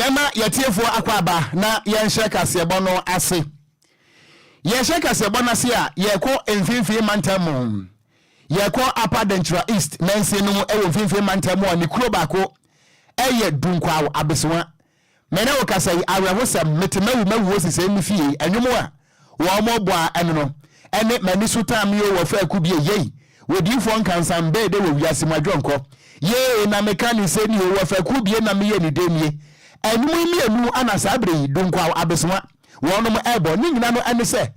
Yema yetiefo akwaba na yenhye kasebo no ase. Yenhye kasebo na se a yeko emfimfie mantamu. Yeko Upper Denchira East nansi no ewo emfimfie mantamu ani kuro bako eye dunkwawo abeswa. Mena wo kasai awehosam metemawu mawu osise mfie anwumu a wo mobo a eno no ene mani sutam yo wo fa akubie yei wodifo nkansan be de wo wiase madwonko ye na mekani se ni wo fa akubie na me ye ni demie anwumu mienu anasa abre dunkwawo abeswa wonom ebo ni nyina no ene se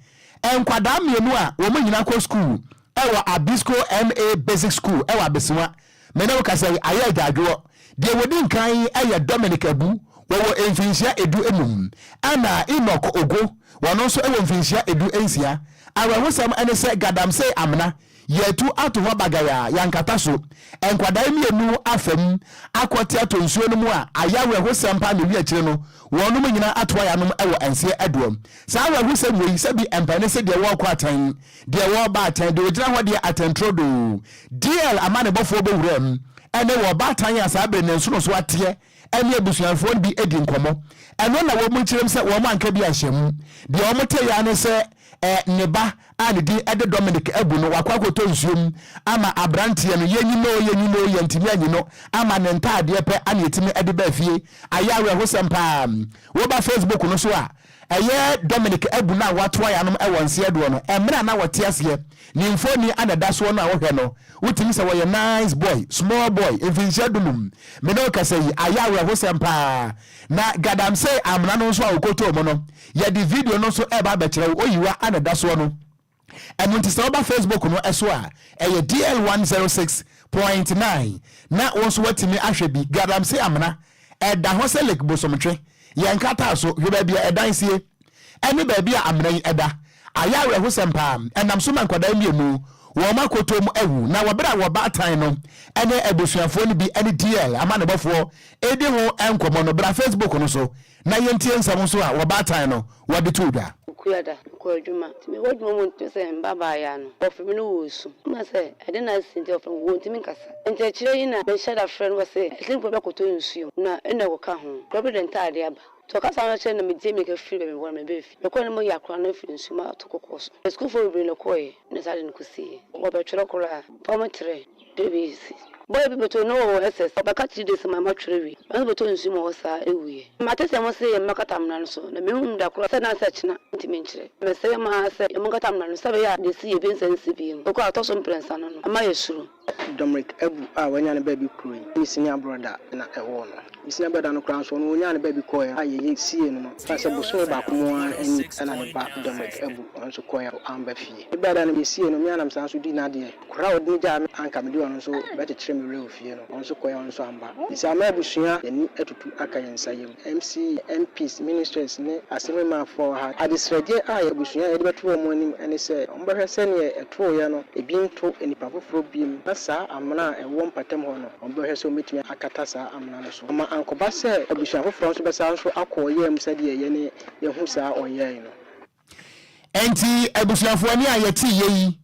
enkwada mienu a wo mo nyina ko school ewa Abisco MA Basic School ewa abeswa mena wo kasai aye dadwo de wodi nkan eye Dominic Abu wo emfinsia edu enum ana Enoch Ogo wono nso ewo emfinsia edu ensia awehosam ene se gadamse amna yetu ato ho bagaya yankata so enkwada mienu afam akote atonsuo no mu a ayawehosam pa ne wi akire no wono mu nyina atwa ya no ewo ense edom sa awehosam we se bi empane se de wo kwatan de wo ba atan de ogira ho de atentrodo DL amane bofo be wuram ene wo ba atan ya sa abre nenso no so atie ene abusuanfo bi edi nkomo eno na wo mu kirem se wo manka bi ahyem de wo mte ya ne se neba ani di ede Dominic Abu no wakwakoto nsuom ama abrantie no yenyino yentimi anyino ama ne ntaade pe ani etimi ede ba fie ayawe hosempa wo ba Facebook no so a eye Dominic Abu na watwa ya no ewonse edo no emra na wote ase ni mfoni anada so no a wo hwe no utimi se wo ye nice boy small boy evinsia dunum me no kasai ayawe hosempa na gadam say amna no so akoto mo no ye di video no so eba be kire oyiwa anada so no enunti se oba Facebook no eso a eye DL106.9 na wonso watimi ahwe bi gadam say amna eda ho se lek bosomtwe yankata so hweba bia edansie ene ba bia amna eda ayawe hosempa enam so mankwada mienu wo makotom ewu na wobra wo batan no ene ebusuafo ni bi ene DL amane bofo edi ho enkomo no bra Facebook no so na yentie nsam so a wo batan no wode tuda kuyada ko adwuma timi wodwuma mo ntse mbaba ya no ofimi no wosu ma se ede na sinte ofimi wo ntimi nkasa ente kire yi na be shada friend wo se elimpo be koto nsuo na ene wo ka ho president ade aba to kasa na che na me die me ka free be won me be fi me ko ne mo yakra na free nsu ma to kokoso school for be le koye ne sade ne kusi wo be twere kora pomotre debisi boy bi beto no SS obaka ti des ma matwere wi an beto nsu mo sa ewie matese mo se makata mna no so na me hu da kora se na se china ntimi nkyere me se ma se mo kata mna no se be ya de si e bensa nsi bi mo ko atoso mprensa no no ama yesuru Dominic Abu wanya ne baby kuro ni senior brother na ewo no senior brother no kran so no wonya ne baby koya aye sie no no se boso ba ko mo ani ana ne ba Dominic Abu onso koya amba fie brother no sie no me anam san so di na de kora odni ja anka me di ono so beti kire me rew fie no onso koya onso amba isa ma busua ani atutu aka yensa yem MC MPs ministers ne aseme ma for ha adisrede aye busua e de beto mo anim ene se omba hwese ne eto ya no ebinto enipa foforo biem sa amna ewo mpatem ho no omba hwese ometimi akata sa amna no so ama ankoba se abusua foforo so besa so akoye mu sade ye ne ye hu sa oye no enti abusuafo ani ayeti yeyi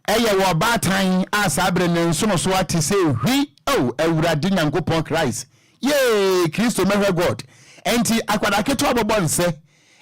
eye wo batan asabre ne nso so ati se hwi awurade nyankopon Christ ye Kristo mehwe God enti akwada keto abobo nse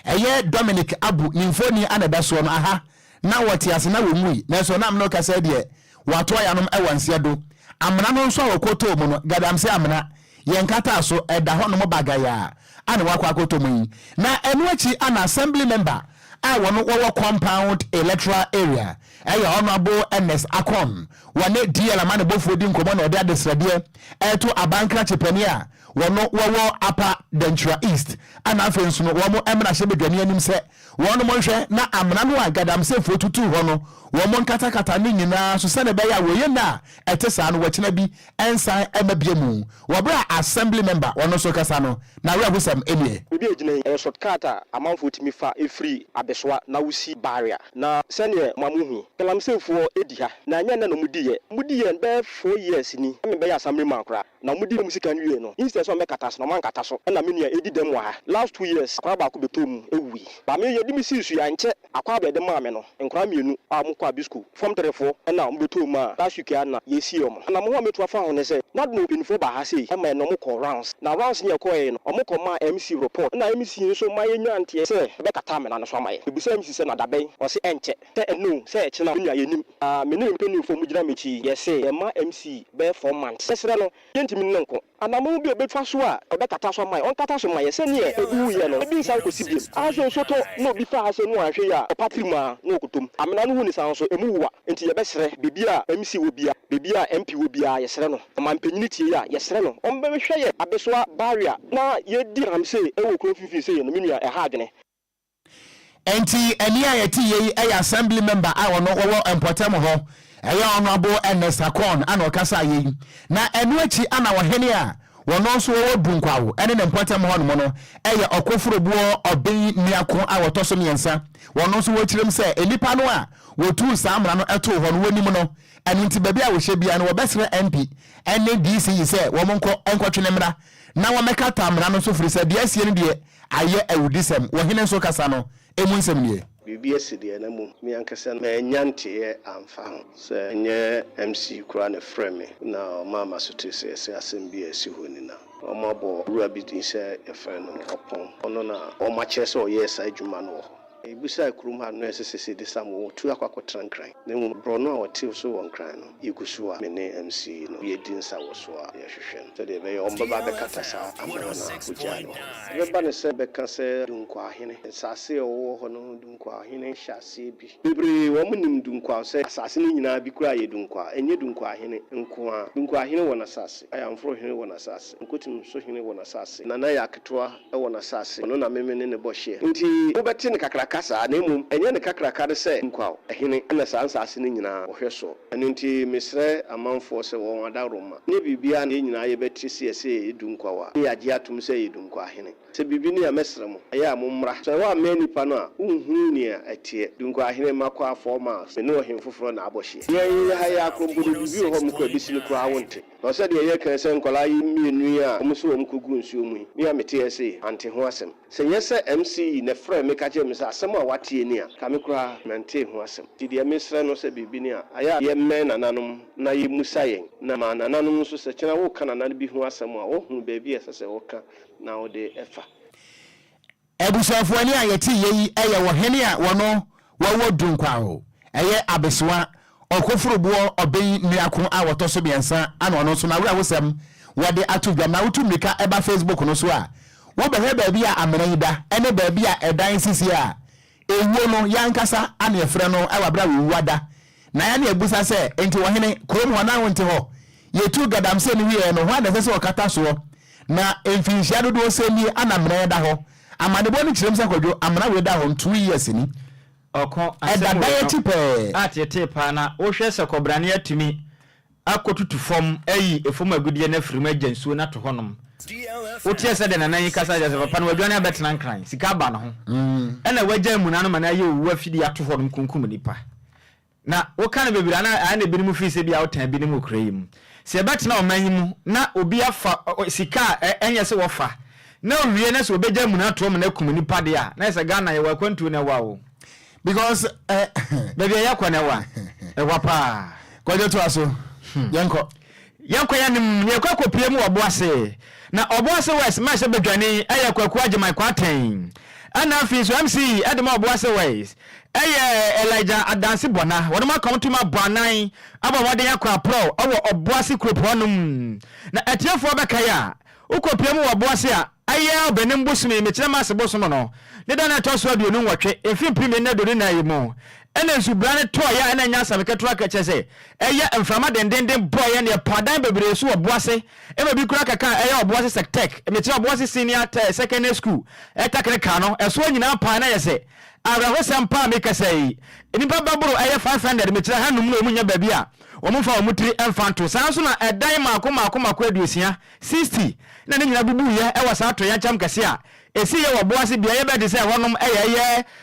eye Dominic Abu nimfoni anada so no aha na wote ase na wemui na so na amno kasa de wato ya nom ewanse do amna no nso akoto mu no gadam se amna yenkata so eda ho no bagaya ane wakwa akoto mu na enu achi an assembly member I want to compound electoral area. I honorable NS Akon. One DL amane bofo di nkomo na ode adesrade to abankra chepania. Wono wo Upper Denchira East. Ana afenso no wo mo emna hye bedwane anim se wono mo hwe na amna no agadam se fotutu ho no wo mo nkatakata ne nyina so se ne be ya wo ye na etesa no wachina bi ensan emabie mu. Wo bra assembly member wono so kasa no na we abusam enie. Obi ejina shortcut amanfo timi fa efree abeswa na wusi barrier na sene mamuhu kelamsefo edi ha na anya na no mudiye be 4 years ni me be ya assembly man kra na mudi musika nwie no instead so me kata so no man kata so na me nua edi dem wa last 2 years akwa ba ko betom ewi ba me ye di mi sisu ya nche akwa ba de ma me no nkra mienu a mo kwa bisku form 3 na mo betom a last week na ye si om na mo ho metu afa ho ne se not no info ba ha say e ma no mo call rounds na rounds ne call e no o mo call ma MC report na MC so ma yenya ante say be kata me na no so ma ye ebusa MC say na da ben o say enche say no say eche na nya yenim me ne mpeni info mu gina mechi ye say e ma MC be 4 months sesere no yentimi nko anamo bi obetwa so a be kata so ma ye on kata so ma ye say ne ebu ye no ebi san ko sibiem aso so to no bi fa ha say no ahwe ya patrima no kotom amena no hu ni san so emu wa enti ye be sere bibia MC wo bia bibia MP wo bia ye sere no mampanyini tie ya ye sere no on be hwe ye abesoa barrier na ye di ram say e wo kro fifi say no menua e ha adwene enti eni ayeti ye assembly member a wono wo empotem ho eya honorable Ernest Akon ana okasa ye na enu achi ana wohene a wono so wo bunkwawo ene ne empotem ho no no eya okoforobuo oben niako a wotoso miensa wono so wo kirem se enipa no a wotu samra no eto ho no wonim no enu nti baabi a wo hye bia no wo besere MP ene DC se wo monko enkotwene mra na wo meka tamra no so firi se de asie ne de aye awudisem wohene so kasa no emu nsem nie bibi asidi na mu mi ankasa ma nyante amfa ho se nye MC kura na frame na mama so te se asem bi asi ho ni na o ma bo ruwa bi din se e frame no opon ono na o ma che se o yes adwuma no ebusa kurum ha no esese de samo tu akwakotra nkran na mu brono a wote so won kran no yekusu a me ne MC no ye din sa wo so a ye hwehwe so de be on baba be kata sa amana buja no be ba ne se be ka se dunkwa hene sase o ho no dunkwa hene hyase bi bebre wo mu nim dunkwa se sase ni nyina bi kura ye dunkwa enye dunkwa hene nkoa dunkwa hene wona sase ayamfro hene wona sase nkotim so hene wona sase na ya ketwa wona sase no na meme ne bo hye nti wo beti ne kakra kasa na emu enye ne kakraka de se nkwa ehene na sansase ne nyina ohweso enu nti misre amanfo se won adaroma ne bibia ne nyina ye beti se edu nkwa wa ne age atum se edu nkwa hene se bibi ne ya mesre mo aya mommra so wa mani pa no a unhu ne atie du nkwa hene makwa afọ ma se ne ohim foforo na abohye ye ha ya akrombodo bibi ho mko bisini kra wonte no se de ye kan se nkola yi mienu a omso wo mkogu nsuo mu mi ya mete ese ante ho asem se yese MC ne frɛ me ka je me asem a watie ni a ka me kra mente ho asem ti de mesre no se bibi ni a aya ye men nananom na ye musayen na ma nananom so se kena wo kana nan bi ho asem a wo hu ba bi esese wo ka na wo de efa ebusafo ani ayeti yeyi eye wo hene a wono wo dunkwa ho eye abeswa okoforobuo oben niako a wotoso biensa ana ono so na wura wosem wode atudwa na wotumika eba Facebook no so a wo behwe ba bia amenida ene ba bia edan sisi a ewuo no yankasa ana efre no awabra wuwada na ya na ebusa se enti wo hene krom ho na wonte ho yetu gadam se ni wie no ho na se okata so na emfinhia dodo se ni ana meneda ho amadebo ni kirem se Kwadwo amana we da ho 2 years ni oko edada ye tipe atete pa na wo hwe se kobrane atumi akotutu fom ayi efom agudie na firima agensuo na to honom wotie se de nanan kasa je se papa no wadwane abetena nkran sika ba no ho ena wagya munano mana ye owu afidi ato honom kunkum nipa na wo kana bebira na na binimu fi se bia wo tan binimu krayim se betena omanyimu na obi afa sika enye se wofa na owie na se obegya munato na kum nipa de a na se Ghana ye wakwantu na wawo because baby yakwa na wa wapa Kwadwo to aso yanko ya nim ye kwakọ piemu oboase na oboase west ma se bedwane aya kwaku agye kwaten ana afi so MC edema oboase west aya Elijah adanse bona won ma come to ma bonan aba wode yakwa pro awo oboase kropronum na atiefo bekaya ukopiemu oboase a aya obenim bosumi mekire ma se bosomo no ne da na toso aduonu nwotwe efim prime na do na yimo ene subrane to ya ene nya sabeketo aka chese eya emframa dendenden boy ne padan bebre so oboase e ma bi kura kaka eya oboase sectech e metira oboase senior secondary school e takre ka no eso nyina pa na yese araho sampa me kasai enipa baburo eya 500 metira hanum no munya babi a omo fa omutiri emfanto sanso na edan mako aduosia 60 na ne nyina bubu ye e wasa to ya cham kase a esi ye oboase bia ye be de se honom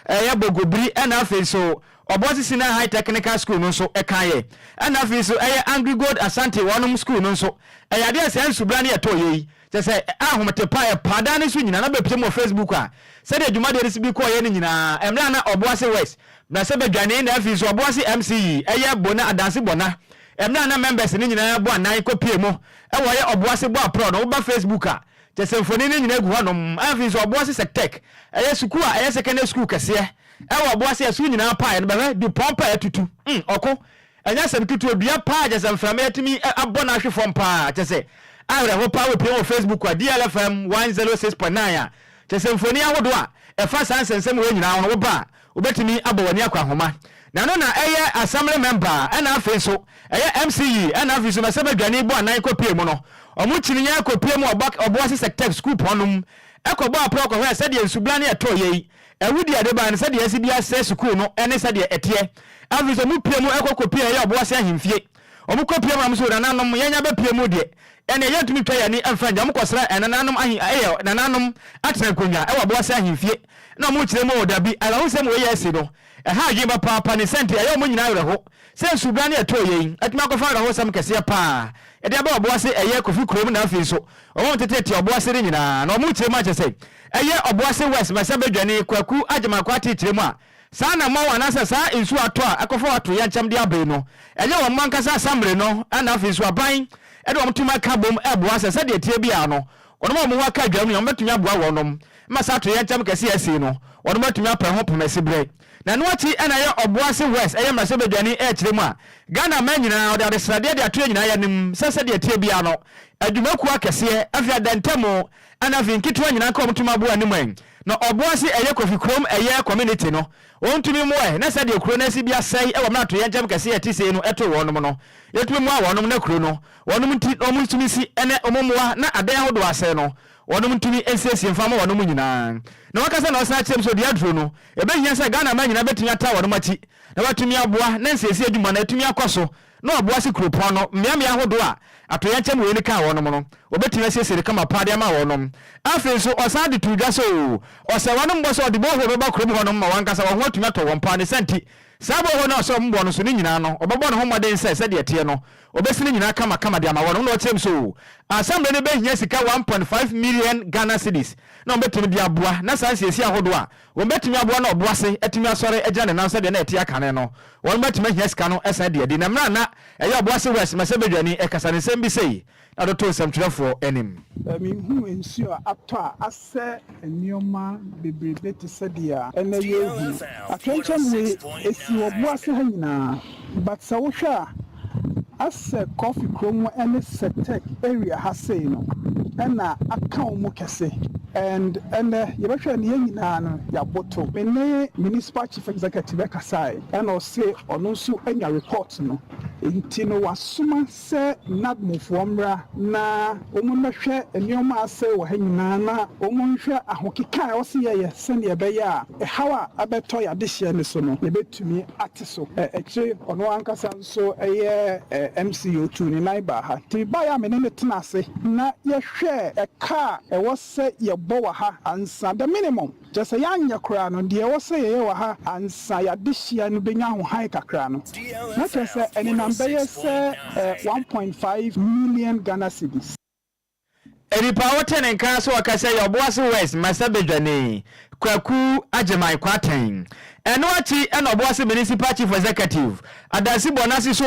eya bogobri na afi so oboase senior high technical school no so ekaye na afi so Angry Gold Asante wonum school no so eya de se nsubra ne to ye se se ahomete pa pada ne so nyina na be pete mo Facebook a se de dwuma de resibi ko ye ne nyina emra na oboase west na se be dwane na afi so oboase MC bona adanse bona emna na members ni nyina bo anan kopie mu e wo ye oboase bo apro no wo ba Facebook a chese mfoni ni nyina gu honom afi so oboase sectech eye suku a eye secondary school kese e wo oboase asu nyina pa e be du pompa etutu oko enya sem tutu odua pa chese mframa etimi abɔ na ahwe fom pa chese awre ho pa wo pie wo Facebook a DLFM 106.9 a chese mfoni ahodo a e fa sansensem wo nyina ho wo ba obetimi abɔwani akwa homa na no na eye assembly member na afi so eye MCE na afi so mesebe dwane bo anan kopie mu no omu chirinya kopie mu oboase sectech school ponum ekobo apro ko hwe sede ensublane etoyei ewudi ade ba ne sede asibia se school no ene sede etie afi so mu pie mu ekokopie eye oboase ahimfie omu kopie mu amso na nanom yenya be pie mu de ene yentumi twa yani emfranja mu kosra nanom ahi eye nanom atena konwa e oboase ahimfie na omu chire mu odabi ala hu se mu ye esi no ha gi ba papa ni senti ayo mo nyina were ho se subane etoyei atima ko fa ho sam kese pa e de ba oboase eye kofi krom na afi so o mo tete oboase ri nyina na o mo chire ma chese eye oboase west ma se bedwane kwaku agema kwati chire mu a sa na mo wana sa insu ato a akofo ato ya ncham de abai no eye wo mankasa samre no ana afi so aban e de o mtuma ka bom eboase se de tie bia no ono mo wa ka dwam no metumi aboa wonom ma sa ato ya ncham kese esi no ono metumi apɛ ho pomasi bre na no achi na ye oboase west eye ma se bedwane e kire mu a Ghana man nyina de srade de ato nyina ya nim sese de tie bia no adwumaku akese afia dantemo ana vinkitwa nyina ka omtuma bo anim an na oboase eye kofi krom eye community no ontumi mo na se de kuro na si bia sai e wo na to ye jam kese etise no eto wonom no yetumi mo a wonom na kuro no wonom nti omtumi si ene omomwa na adan hodo ase no wonom ntumi ensesi mfama wonom nyina na wakasa na osana chem so dia dro no ebe hia se Ghana man nyina betumi ata wonom achi na watumi aboa na ensesi adwuma na etumi akoso na oboase kropon no mmia hodo a atoya chem we ni ka wonom no obetumi asesere kama pade ama wonom afi so osade tudwa so ose wonom bo so de bo ho beba krom honom ma wankasa wo ho atumi ato won pa ne senti sabo ho na so mbo no so ni nyina no obebo no ho maden se de tie no obesini nyina kama de ama wonom no chem so assembly ne be hia sika 1.5 million Ghana cedis na obetumi de aboa na sansesi ahodo a obetumi aboa na oboase etumi asore eja ne nanso de na etia kane no won betumi hia sika no esa de na mra na eye oboase west masebedwani ekasa ne sembi sei na do to semtrefo enim mi hu ensu ato a ase enioma bebrebe te sedia ene yehu atwenchem we esi oboase ha nyina but sa wo hwa ase coffee krom ene sectech area ha sei no ena aka omo kese and yebehwe ne nyina no ya boto mene municipal chief executive kasai and o say ono nso anya report no enti no wasoma se nadmofo mra na omo nhwe enioma ase wo ha nyina na omo nhwe ahokeka o se ye se ne ebe ya hawa abeto ya dehye ne so no yebetumi ate so eche ono ankasa nso eye MCO2 ni naiba ha ti ba ya menene tenase na yehwe eka wo se bowa ha ansa the minimum just yanya kra no de wo se ye wa ha ansa ya dehia no benya ho han kakra no na tese eni number ye se 1.5 million Ghana cedis eri pa wote ne nka so wakase ya oboase west masabedwane kwaku agyeman kwaten eno achi eno oboase municipal chief executive adasi bonasi so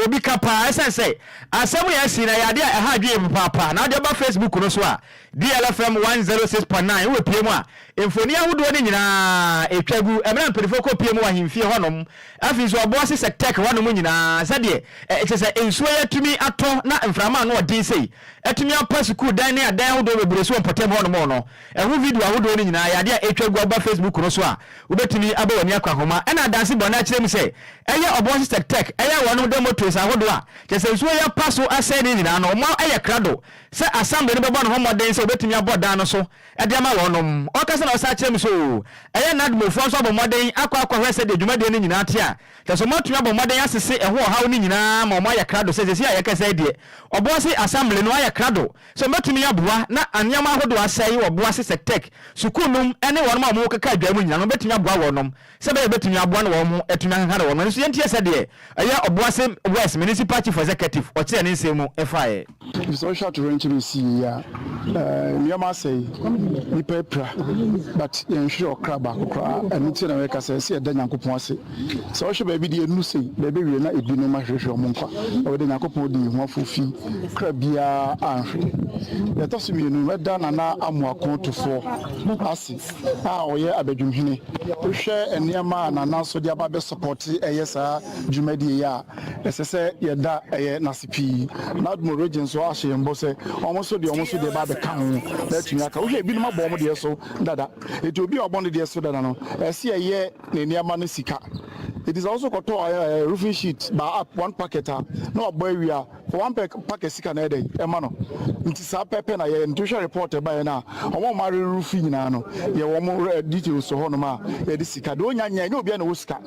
obi kapa esense asemu ya si na yade a ha dwe papa na de ba Facebook no so a DLFM 106.9 we pie mu a emfoni ahodo ne nyina etwagu emra mpelifo ko pie mu wa himfie honom afi so oboase sectech honom nyina sade etese ensuo yatumi ato na mframa no odin sei etumi apa school dan ne adan ahodo bebre so potem honom no ehu video ahodo ne nyina yade a etwagu aba Facebook no so a ubetumi abawani akwa homa ena adasi bona kire mi se eye oboase sectech eye wono demo trace ahodo a tese ensuo ya paso ase ne nyina no mo eye krado se assembly ne bebo no homoden se obetumi abodan no so e de ama wonom okase na osa kire mi so eye nadmofo so abomoden akwa hwese de dwumade ne nyina ate a tese mo tumi abomoden asese eho hawo ne nyina ma mo eye krado se se ya kese de oboase assembly no eye krado so metumi aboa na anyama ahodo asai oboase sectech sukunum ene wonom mo keka dwa mu nyina no betumi aboa wonom se be betumi aboa no wo mo etumi hanhare wonom so yentie se de eye oboase west municipal chief executive o kire ne nsemu so short range we see ya nyama say ni pepra but yɛnhwɛ ɔkra baako koraa ɛno nti na wɔka sɛ ɛsɛ yɛda nyankopɔn ase sɛ wɔhwɛ baabi deɛ ɛnu sei baabi wie na ebinom ahwehwɛ ɔmo nkwa wɔde nyankopɔn de ho afofi kra biara anhwɛ yɛtɔ so mmienu mɛda nana amoako tofoɔ ase a ɔyɛ abadwumhene wohwɛ nneɛma a nana so de aba bɛsupɔte ɛyɛ saa dwumadie yi a ɛsɛ sɛ yɛda ɛyɛ n'ase pii na adom region nso ahyɛ yɛn bɔ sɛ ɔmo so deɛ ba bɛka ho na atumi aka wohwɛ ebinom abɔ ɔmo deɛ so dada eti obi a ɔbɔ no deɛ so dada no ɛsɛ ɛyɛ ne nneɛma no sika. It is also got a roofing sheet by up one packet. No boy, we are for one packet sick and a day. Emano. It is a pepper. I intuition reporter by now. I won't marry roofing. No, you want more details. So, Honoma, this Cadonia, no be an Oscar.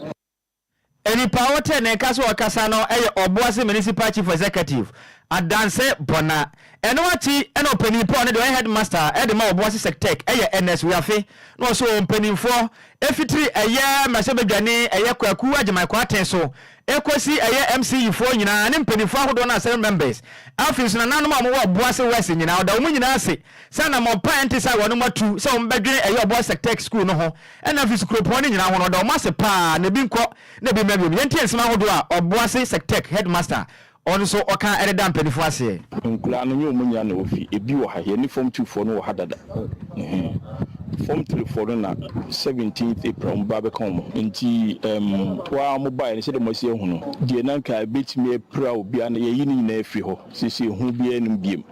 Any power 10 and Castle Casano, or Boise Municipal Chief Executive. A dancer Bona. And what he and opening upon the headmaster at the more Boise Sectec, NS Wafe, no so opening for F3 a year, Masabagani, a year Kwaku, my quarten so. Equasi a year MC for you and impany for who don't 7 members. Alphys and Anoma Boise West in now, the woman I say. Sana more panties I want number 2, so begging a year Boise Sectec school no, and if it's couponing in our master pa, Nebinko, Nebi Maybe, Yentian Smahodua, or Boise Sectec headmaster. Also, Ocran Nhyiraba Kwadwo ase. Nkula no nyo munya na ofi ebi wo ha ye ni form 2 for no hadada. Form 3 for na 17th April mba be kom. Nti wa mobile ni se de mo se hu no. Die na nka betimi pra obi an ye yini na afi ho. Sisi hu bi enum biem.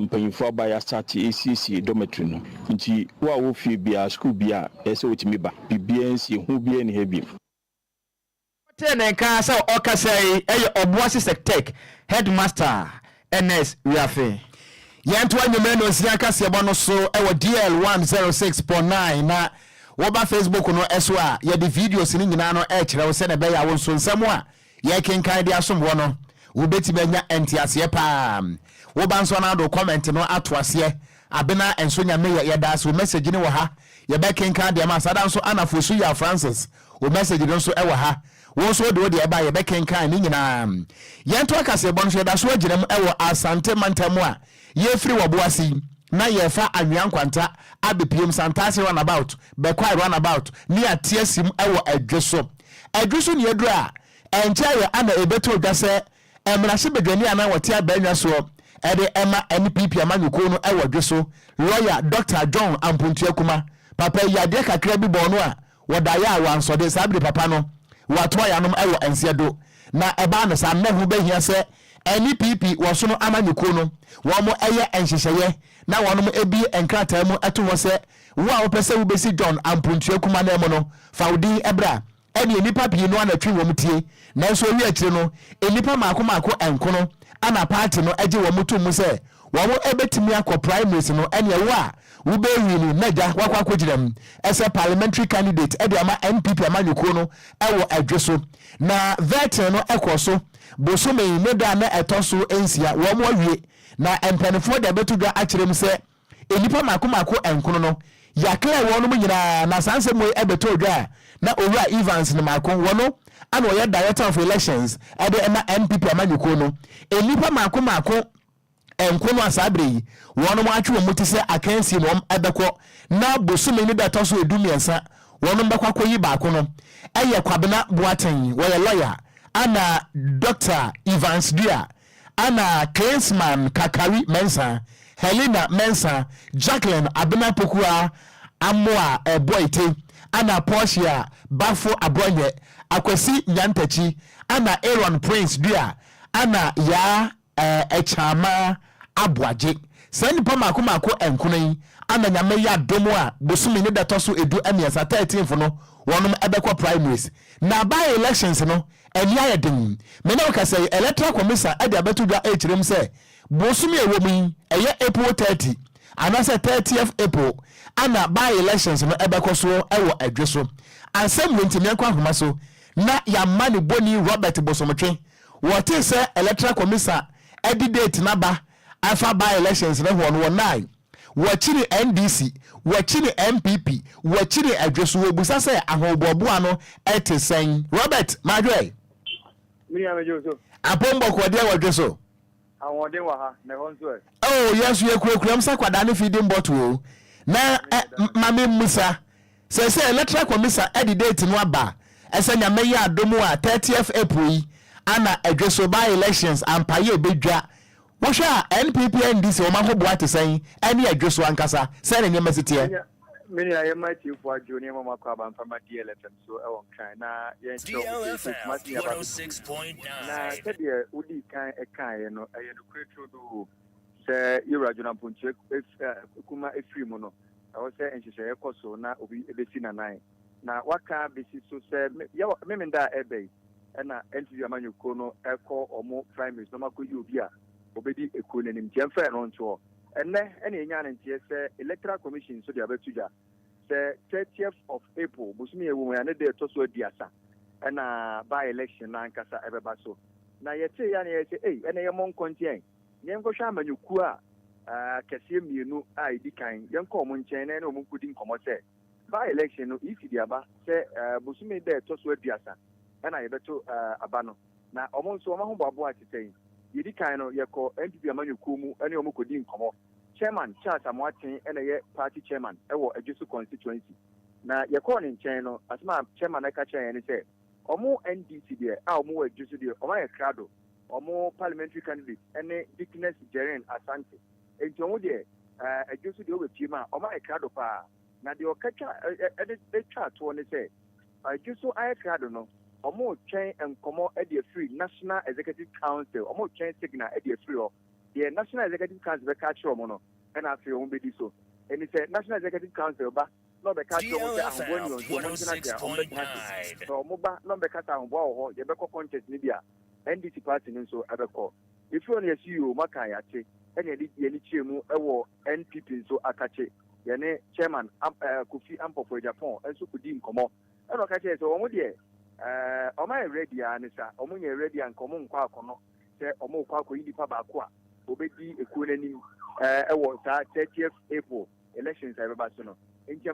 Mpanyifo aba ya start ACC dormitory no. Nti wa wo fi bia school bia ese wotimi ba. Bibia nsi hu bi eni he biem. Ten Casa Okasei, a Boise Sectec, headmaster, NS Wafe. Yantuan Yemeno Siaka Siabono so our DL 106.9 na Waba Facebook no eswa ya the video sini nano echre wo se na be ya won so nsɛm a ye kenkan de asombo wo beti benya entiase pa wo ba nso na do comment no atoase abena enso nyame ya da so message ni wo ha ye be kenkan de ma sada nso anafosu ya Francis wo message no nso e wo ha wo so de wo de e ba ye be kenkan ni nyina yento akase bon so da so aginam e wo asante mantamu a ye free wo boasi na ye fa anwan kwanta abepiem santase run about be kwai run about ni atiesim e wo adweso ne edura enche ye ana ebeto odwase emrahye bedwani ana wote abanwa so e de ema NPP amanyuko no e wo adweso lawyer Dr. John Ampuntuakuma papa yade kakra bi bo no a wodaya wansode sabri papa no wato ya no e wo ensiedo na eba no sa mehu behia se NPP wo so no amanyuko no wo mo eye enhyehyeye na wo no ebi enkrata mu eto ho se wo a wo pese wo besi John Ampuntuakuma na emo no faudi ebra eni nipa pii no anatwi wo mtie nanso wi akire no enipa maako enkono ana party no age wo mutu mu se wo mo ebetimi akọ primaries no eni ewo a wo be wini naja wakwa kogiram ese parliamentary candidate ede ama NPP amanyuko no ewo adweso na veteran no ekoso bosome no da na etoso ensia wo mo awie na empanifo de betudwa akirem se enipa maako enkono no yakle wo no nyina na sanse mo ebeto dwa na owura Evans no maako wono ana oya director of elections ade ema NPP amanyuko no enipa maako enkono asabre wono mo atwe mo tise akansi mo ebekọ na bosome ni beto so edumiensa wono mbekwa koyi baako no eye kwabena boaten wo ye lawyer ana Dr. Evans Dia ana Clansman Kakari Mensa Helena Mensa Jacqueline Abena Pokua Amoa Boite ana Portia Bafo Abronye Akwesi Nyantachi ana Aaron Prince Dia ana ya Echama Abwaje sani pa mako enkono ana nyame ya domo a bosumi ne datoso edu amiasa 13th no wonum ebekọ primaries na by elections no eni ayedin me na ka say electoral commission ade abetudwa echirem say bosumi ewomu eye April 30 ana say 30th April ana by elections no ebekọ so ewo adweso ansem ntimi akwa homa so na ya mani boni Robert Bosomtwe what is electoral commission edi date na ba afa by elections no won 9 wachiri NDC wachiri MPP wachiri adweso obusa say ahobobo ano etesen Robert Madwe Miriam Joso apombo kwode wadweso awode wa ha na honso oh yes ye kuram sa kwada ne feeding bottle na mame musa say electoral commission edi date no aba ese nyame ya adomu a 30th April ana adweso by elections ampaye bedwa wo hwa NPP NDC o ma ho boa te san ani adweso ankasa say ne nyama sitie many I am mighty for junior mama kwaba from DLFM so I won't try na DLFM 106.9 na said ye udi kan e kan no e no kwetu do se irajuna punche kuma efri mu no I was saying she say ekoso na obi ebesi na nine na waka besi so se me menda ebe na entity amanyuko no eko omo primaries no makoyi obi a obedi ekone nim tiemfa no ncho enne enya na ntie se electoral commission so dia betuja se 30th of April busumi ewu ya ne de to so diasa na by election na nkasa ebeba so na yete ya na yete ene ye mon kontien nyenko hwa amanyuku a kese mienu a edikan yenko mo nchen na no mo kudi nkomo se by election no if diaba se busumi de to so diasa na yebeto aba no na omo nso omo ho babo ateten yedikan no yeko NPP amanyuku mu ene omo kudi nkomo chairman Charles Amwatin ene ye party chairman ewo Adwesu constituency na ye call in nchen no asma chairman aka chairman ni say omo NDC de a omo Adwesu de omo ye krado omo parliamentary candidate ene Dickness Jeren Asante enti omo de Adwesu de obe pima omo ye krado pa na de okacha e twa to ni say Adwesu aye krado no omo chen enkomo e de free National Executive Council omo chen signal e de free o the National Executive Council be catch omo and I feel be so and it's a National Executive Council ba no be catch omo so moba no be catch omo ho ye be ko contest ni dia NDC party ni so abeko if you only CEO maka ya che ene ye ni chiemu ewo NPP so akache ye ne chairman Kofi Ampofo Japan enso kudi nkomo e no ka che so omo de omo ready anisa omo nye ready ankomo nkwa akono se omo kwa ko yidi pa ba ko a obedi ekunani ewo sa 30th April elections everybody so no nti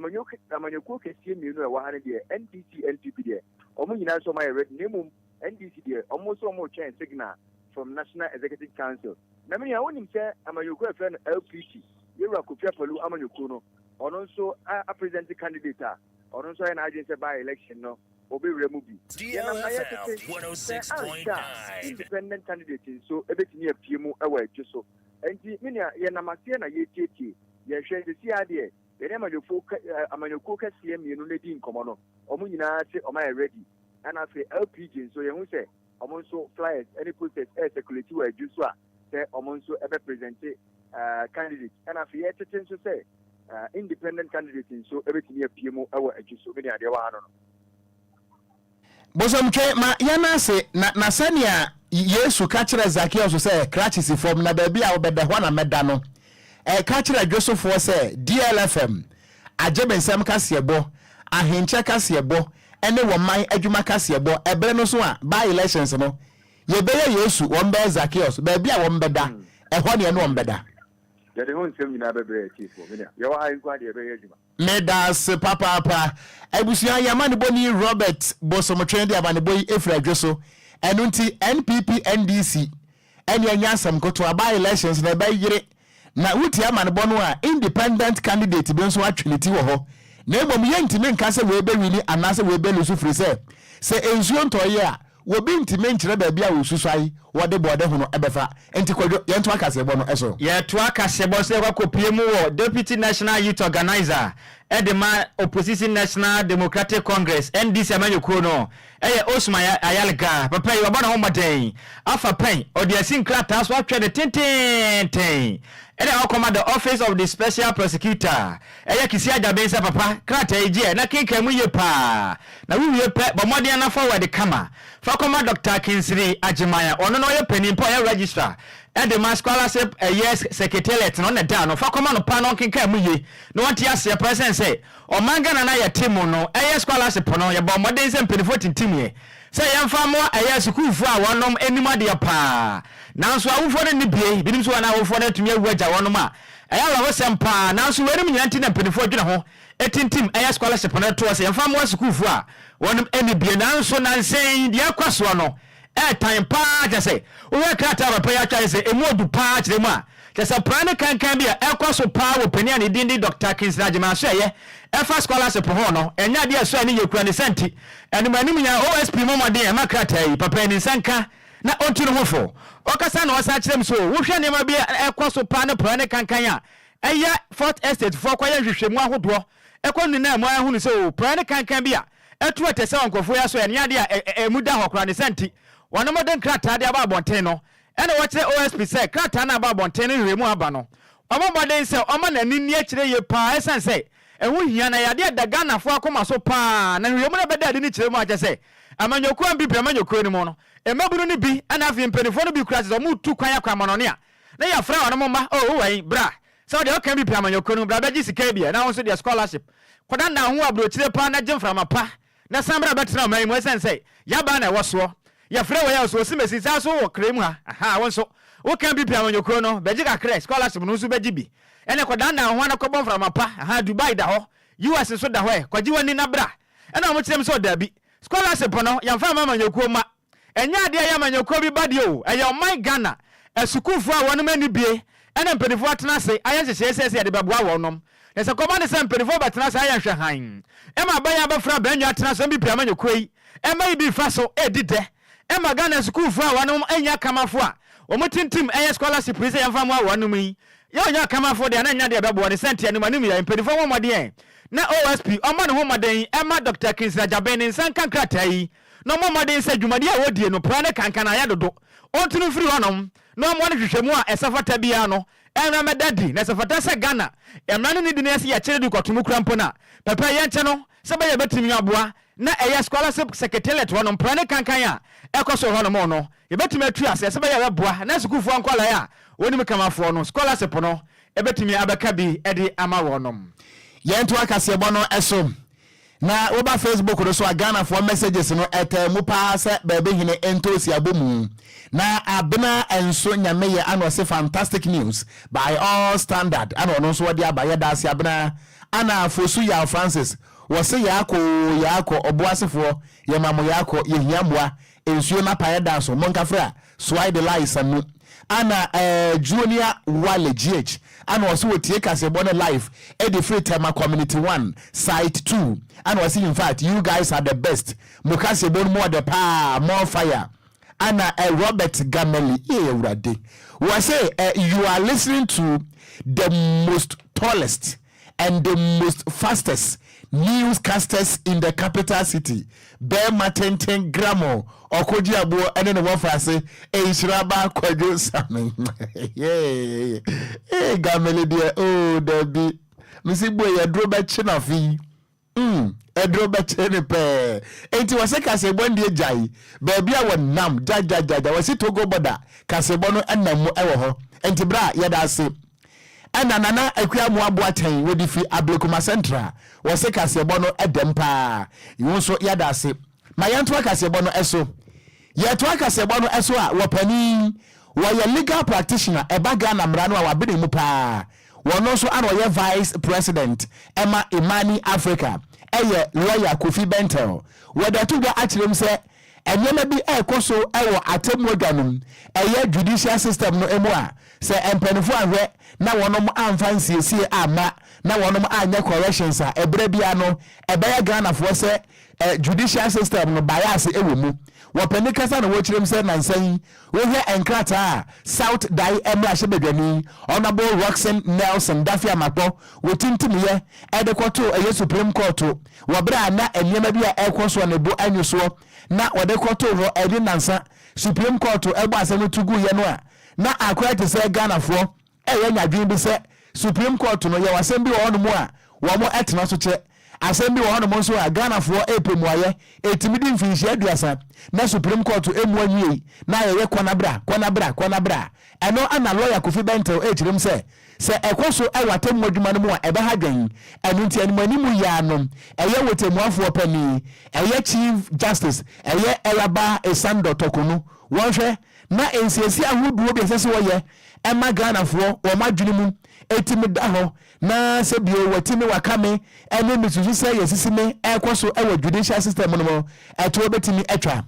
amanyoko kesie mienu e wa hane de NDC NPP de omo nyina so my ready nemu NDC de omo so omo chain signal from National Executive Council na me ya wonim se amanyoko e friend LPC yewura Kofi Apolu amanyoko no ono so a present candidate a ono so na agency by election no obi remubi DLFM 106.9 independent candidate so ebetini apiemu ewa Adweso enti minia ye namasie na ye tietie ye hwe de si ade ye ne amanyoko kasie mienu na di nkomo no omo nyina se omo ready and afi LPG so ye hu se omo so flyers any process circulate wa Adweso a se omo so ebe present candidate and afi ye tete so se independent candidate so ebetini apiemu ewa Adweso minia de wa hano no bosomtwe ma yana se na sania Yesu ka kire Zacchaeus say crutches form na ba bia obeda ho na meda no ka kire Adweso fo say DLFM agebensam kasebo ahenche kasebo ene wo man adwuma kasebo ebre no so a by elections no ye be Yesu wo mbe Zacchaeus ba bia wo mbeda ho ne no wo mbeda ye de ho nsem nyina bebre chief me ye wa ai kwa de be adwuma Medas papa ebusia yamani boni Robert bosomotwe de abane boy efra Adweso enunti NPP NDC eni anyasam koto aba elections na ba yire na wuti amane bono a independent candidate bi nso atweliti wo ho na ebom ye ntime nka se we be wini anase we be lusu free se ensuo ntoye a wo bi ntime nkyere ba bia wo susai wo de bode ho no ebefa enti Kwadwo ye nto akase bo no eso ye to akase bo se kwakopie mu wo Deputy National Youth Organizer Edema Opposition National Democratic Congress NDC amanyoko no Osman Ayalga papa yi obana ho maden afa pen odiasin klata so atwe de tenten akoma the office of the special prosecutor kisi ajabensa papa klata eje na kinka mu ye pa na wiye pe bomode na forward kama fa koma Dr. Kinsiri Ajimaya ono no ye penimpo ye registrar Edema scholarship yes secretariat no na da no fa koma no pa no kinka mu ye no wanti ase present say o manga na ya timu no scholarship no ye bomode se mpelifo tintim ye say yamfa mo schoolfo a wonom animade pa nanso awufo ne bie binim so na awufo na tumi awuaja wonom a lawo sempa nanso werim nyanti na mpelifo adwene ho etintim scholarship no to say yamfa mo schoolfo a wonom ani bie nanso nansen dia kwaso no time pa say we krata papa ya twa say emu odu pa kire mu a kese prane kankan bia ekoso pa wo pani ani dindi Dr. Kinsra Jema so ye efa scholarship ho no enya de so ani yekura ne senti animanim nya OSP momode e makrata yi papa ni sanka na ontu no hofo okasa na osa kirem so wo hwe ne ma bia ekoso pa ne prane kankan a eye Fourth Estate for kwa hwehwemu ahodo ekonu na mo ahunu so prane kankan bia etu etese wankofo ya so enya de emuda hokura ne senti wono modern krata de aba abonten no ene wo kire OSP say krata na aba abonten no hwemu aba no omo modern say omo na nini akire ye pa esan say ehu hia na yade da Ghana fo akoma so pa na hwemu na beda de ni kire mu aje say amanyoku ambi pe amanyoku ni mo no emabunu ni bi ana afi mpenifo no bi kura say omo tu kwan akwa mono ne a na ya fra wono mma wai bra so de okan bi pe amanyoku no bra beji sika bia na won so de scholarship koda na ho abro kire pa na jemframa pa na sambra betra mai mo esan say yaba na woso ya frɛ wɔ ya so simesi sa so wɔ krem ha aha won so wo kan bi pia manyokro no beji ka kre scholarship no so beji bi ene ko dan ho na ko bon from apa aha Dubai da ho US so da ho e kwaji wani na bra ene mo kyerem so da bi scholarship no ya fa manyokro ma enya de ya manyokro bi ba de o e ya my Ghana esukufo a wono mani bie ene mpedifo atena se aye hyehyese de beboa wonom ne se ko ma ne se mpedifo betena se aye hwe han e ma ban ya ba fra banyu atena se bi pia manyokro yi e ma bi fa so edide Emma Ghana school for one enya kama for omotintim eye scholarship is yamfa mu awonu yi ye onya kama for de na nya de bebo ne senti anu manu ya impedifo mo mode na OSP omo ne ho moden Emma Dr. Kinsra Jabeni sankan kratai no mo moden se dwumade a wodie no pra ne kankan aya dodo ontunu firi honom no mo ne hwehwemu a esafata bia no enra medadi na esafata se Ghana emra ne di na se ya kire du kotomu krampo na papa ye nche no se ba ye betimi aboa na eye scholarship secretariat wonom pra ne kankan a ekoso honom no ye betimi atu ase se ba ye boa na sukufo ankwala ya wonim kamafo no scholarship no e betimi abeka bi e de ama wonom yentu akase bono eso na oba Facebook ro so Ghana for messages no etemu pa se bebe hine entosi abomu na abena enso nyame ye ano se fantastic news by all standard ano no so de abaye da se abena ana fosu ya Francis wose yako oboasefo ye mamo yako ye hiamboa ensuo na paye da so monkafra swai the lies anu ana junior wale gh ana wose wotie kase bono live edi free time community 1 site 2 ana wose in fact you guys are the best mukase bon more the power more fire ana Robert Gameli urade wose you are listening to the most tallest and the most fastest newscasters in the capital city. Bear Matenten Gramo, Okogyeabour and then one for say, Nhyiraba Kwadwo Sammy. Yeah, hey, Gameli dear, oh, there be Missy Boy, a drawback chinafi. A drawback chinipe. Ain't you a second say one day jai, baby, I want nam, jaja, was it to go boda, Casebono and Namu Ewo, and Tibra, yada say. Ana nana Enquiries aboaten wedi fi Ablekuma Central wo se kasebo no edempa iwo so yada se mayanto kasebo no eso yeto kasebo no eso a wo pani wo ye legal practitioner eba Ghana mra no a wabede mu pa wo no so ana wo vice president Emma Imani Africa eye lawyer Kofi Bentel wo da to ga akirem se enyema bi ekoso ewo atemu adwanum eye judicial system no emu a se empenifo ahwe na wonom amfansie sie ama na wonom anya corrections a ebre bia no ebeya Ghana fo se judicial system no bias ewemu wopani kasa na wochirem se nansan wo hwe enkrata South Dai Emra Shebedwani Honorable Roxanne Nelson Dafia Mapo wotintimye edekwoto Supreme Court wobra na enyema bia ekoso ne bo anyuso na odekwoto ro edi nansa Supreme Court ebo asemu tugu ye no a na akwa te se Ghana fo nyadwin bi se Supreme Court no ye wasem bi wo no mu a wo mo etena so che asem bi wo no mo so a Ghana fo epemu aye etimidi mfinhye aduasa na Supreme Court emu anyi na ye kwana bra eno ana lawyer Kofi Bentel echirem se ekoso ewatem adwuma no mu a ebe ha dwen enu nti animu ya no eye wetemu afo pani eye Chief Justice eye Elaba Esando Tokunu wonhwe na ensiesi ahuduo bi sese wo ye Emma Ghana fo o madwene mu etimi da ho na se bio watimi wakame ene misusu se yesisime ekoso ewo judicial system no eto betimi etwa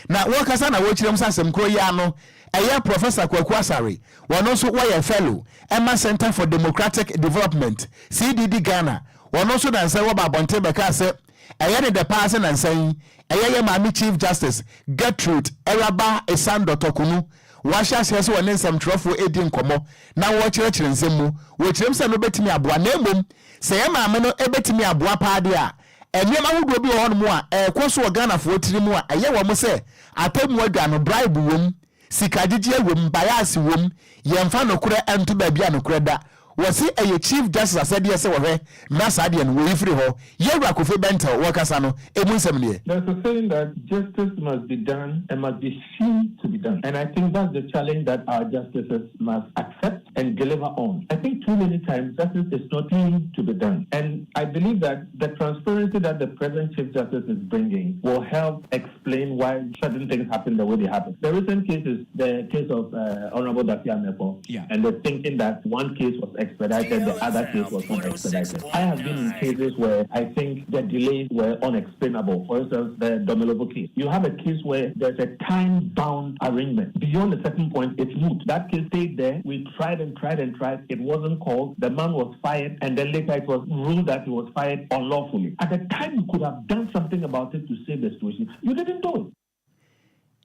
na wakasa na wochirem sasem kro ya no eye Professor Kwaku Asare wono so why fellow Emma Center for Democratic Development CDD Ghana wono so dan say wo ba bonte beka say eye ne the person and saying eye Mami Chief Justice Gertrude Eraba Esando Tokunu washa se so wone nsem trofo edi nkomo na wo chirechire nsem mu wo chirem se no betimi aboa na emom se ye maame no ebetimi aboa paade a enema wodo bi ho no mu a ekoso Ghana fo tiri mu a eye wo mo se atamu adwa no bribe wom sikagigi wom bias wom yemfa no kure ento ba bia no kure da wasi a Chief Justice asede se wo hwe na saade no wo yifri ho yewura kofe benta wo kasa no emu nsem ne. There's a saying that justice must be done and must be seen to be done, and I think that's the challenge that our justices must accept and deliver on. I think too many times justice is not seen to be done, and I believe that the transparency that the present Chief Justice is bringing will help explain why certain things happen the way they happen. The recent case is the case of Honorable Dacia Mepo, and the thinking that one case was expedited, the other case was not expedited. I have been in cases where I think the delays were unexplainable. For instance, the Domelovo case. You have a case where there's a time-bound arrangement. Beyond a certain point, it's moot. That case stayed there. We tried and tried and tried. It wasn't called. The man was fired, and then later it was ruled that he was fired unlawfully. At the time, you could have done something about it to save the situation. You didn't do it.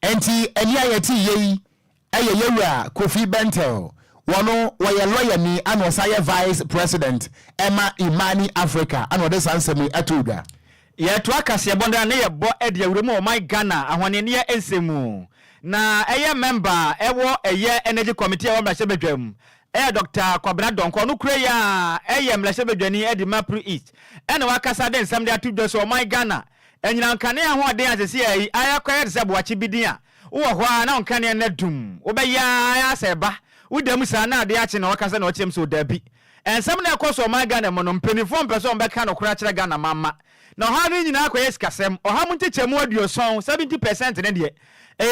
Enti eniayeti yei ayeyewura Kofi Bentel wono woye lawyer ni anosaye vice president Emma Imani Africa ano de sansemi atuda ye to akase bonda na ye bo ede awuremu o my Ghana ahwane ne ensemu na eye member ewo eye energy committee ewo mrahye bedwam Dr. Kwabena Donko no kure ya eye mrahye bedwani edi Mapru East ene wakasa de nsam de atudo so o my Ghana enyina nkane ahoden asese yi ayakwa se boachi bidin a wo ho na nkane na dum wo be ya aseba udem sa na ade ache na wakasa na ochem so dabi ensam na ekoso o my Ghana mono mpenifo mpeso mbeka no kura kire Ghana mama na ha ni nyina akoye sikasem o ha munchechemu aduoson 70% ne de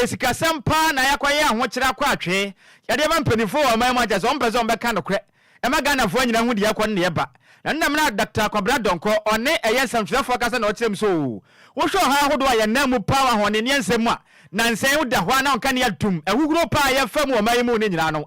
sikasem pa na yakoye ahokire akwa atwe yade ba mpenifo o my maja so mpeso mbeka no kure ema Ghana fo nyina hu de yakọ ne ba na nnam na Dr. Kwabena Donko one eyensam twefo kasa na ochem so wo hwe ha hodo a yenamu power hone ne ensem a na nsen wo da ho na onka ne atum ehuguro pa ya fam o mayi mu ne nyina no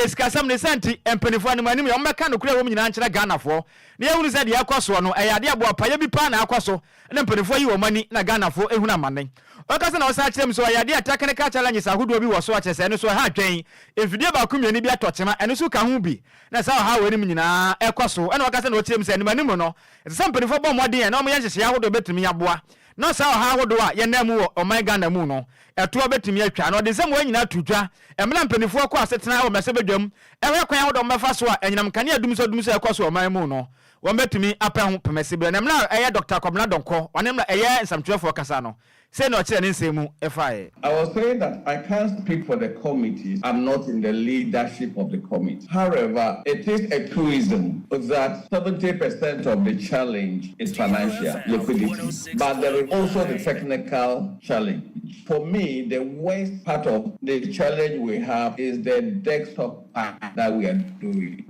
sikasem ne santi empenifo ne manim ya mbeka no kure wo nyina nkyere Ghana fo ne ehunu se de yakoso no eyade abo pa ya bi pa na akoso na empenifo yi wo mani na Ghana fo ehunu amane okasa na osa kyerem so ayade atakene ka challenge sa hodo bi wo so akyese ne so ha twen efidie ba kumiani bi atochema ene so ka ho bi na sa ha we ne nyina ekoso ene okasa na okyerem se ne manim no se empenifo bo modin na o mo yenhyehye ahodo betumi yaboa no sa ha hodo a yenamu o my Ghana mu no eto betumi atwa no de nsem wo nyina tutwa emna mpanifo akọ asetena wo mese bedwam ewe kwan hodo mbefa so a enyinam kane adum so ekoso o my mu no wo betumi apɛ ho pemese be na mna eye Dr. Kwabena Donko one mna eye nsamtwefo kasa no say no kire ne nsemu efae. I was saying that I can't speak for the committees. I'm not in the leadership of the committee. However, it is a truism that 70% of the challenge is financial liquidity, but there is also the technical challenge. For me, the worst part of the challenge we have is the desktop that we are doing.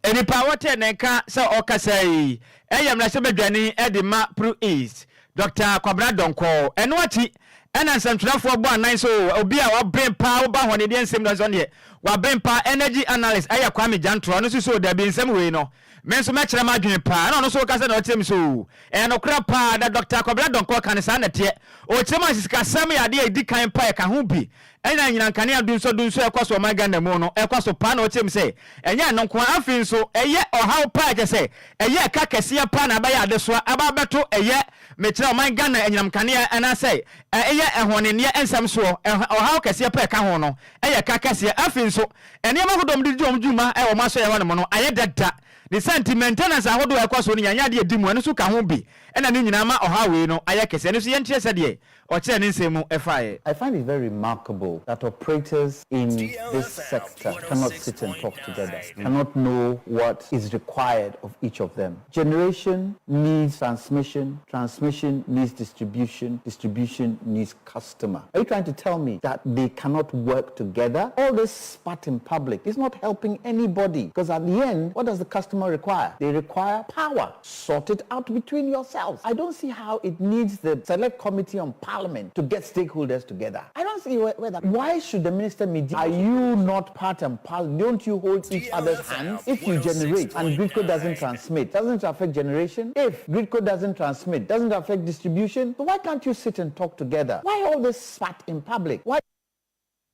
Any power teneka so okasai eyamra sebedwani edima Pro East Dr. Kwabena Donko eno ati ena nsantwafo bo anan so obi a wa brain pa wo ba hone de nsem no so ne wa brain pa energy analyst aya Kwame Jantro no so da bi nsem we no men so mekere ma dwen pa na no so kasa na otem so eno kra pa da Dr. Kwabena Donko kan sa na te o chema sika sam ya de edi kan pa ka ho bi ena nyina nkane adun so ekoso ma Ghana mu no ekoso pa na otem se enya no nko afin so eye ohaw pa je se eye ka kese pa na ba ya de so aba beto eye mekere ma Ghana enyinam kane ana se eye ehone ne ensam so ohaw kese pa ka ho no eye ka kese afin so ene ma godom di juma e wo ma so ye ho no no aye dada the sentimentals ahodo ekoso no nyanya de edi mu ene so ka ho bi ena ne nyina ma ohawe no aye kese ene so ye ntie se de o kire ne nsemu efae. I find it very remarkable that operators in this sector cannot sit and talk together, cannot know what is required of each of them. Generation needs transmission, transmission needs distribution, distribution needs customer. Are you trying to tell me that they cannot work together? All this spat in public is not helping anybody, because at the end, what does the customer maximum require? They require power. Sort it out between yourselves. I don't see how it needs the Select Committee on Parliament to get stakeholders together. I don't see where that. Why should the minister mediate? Are you not part and parcel? Don't you hold each other's hands? If you generate and Gridco doesn't transmit, doesn't affect generation? If Gridco doesn't transmit, doesn't affect distribution? So why can't you sit and talk together? Why all this spat in public? Why?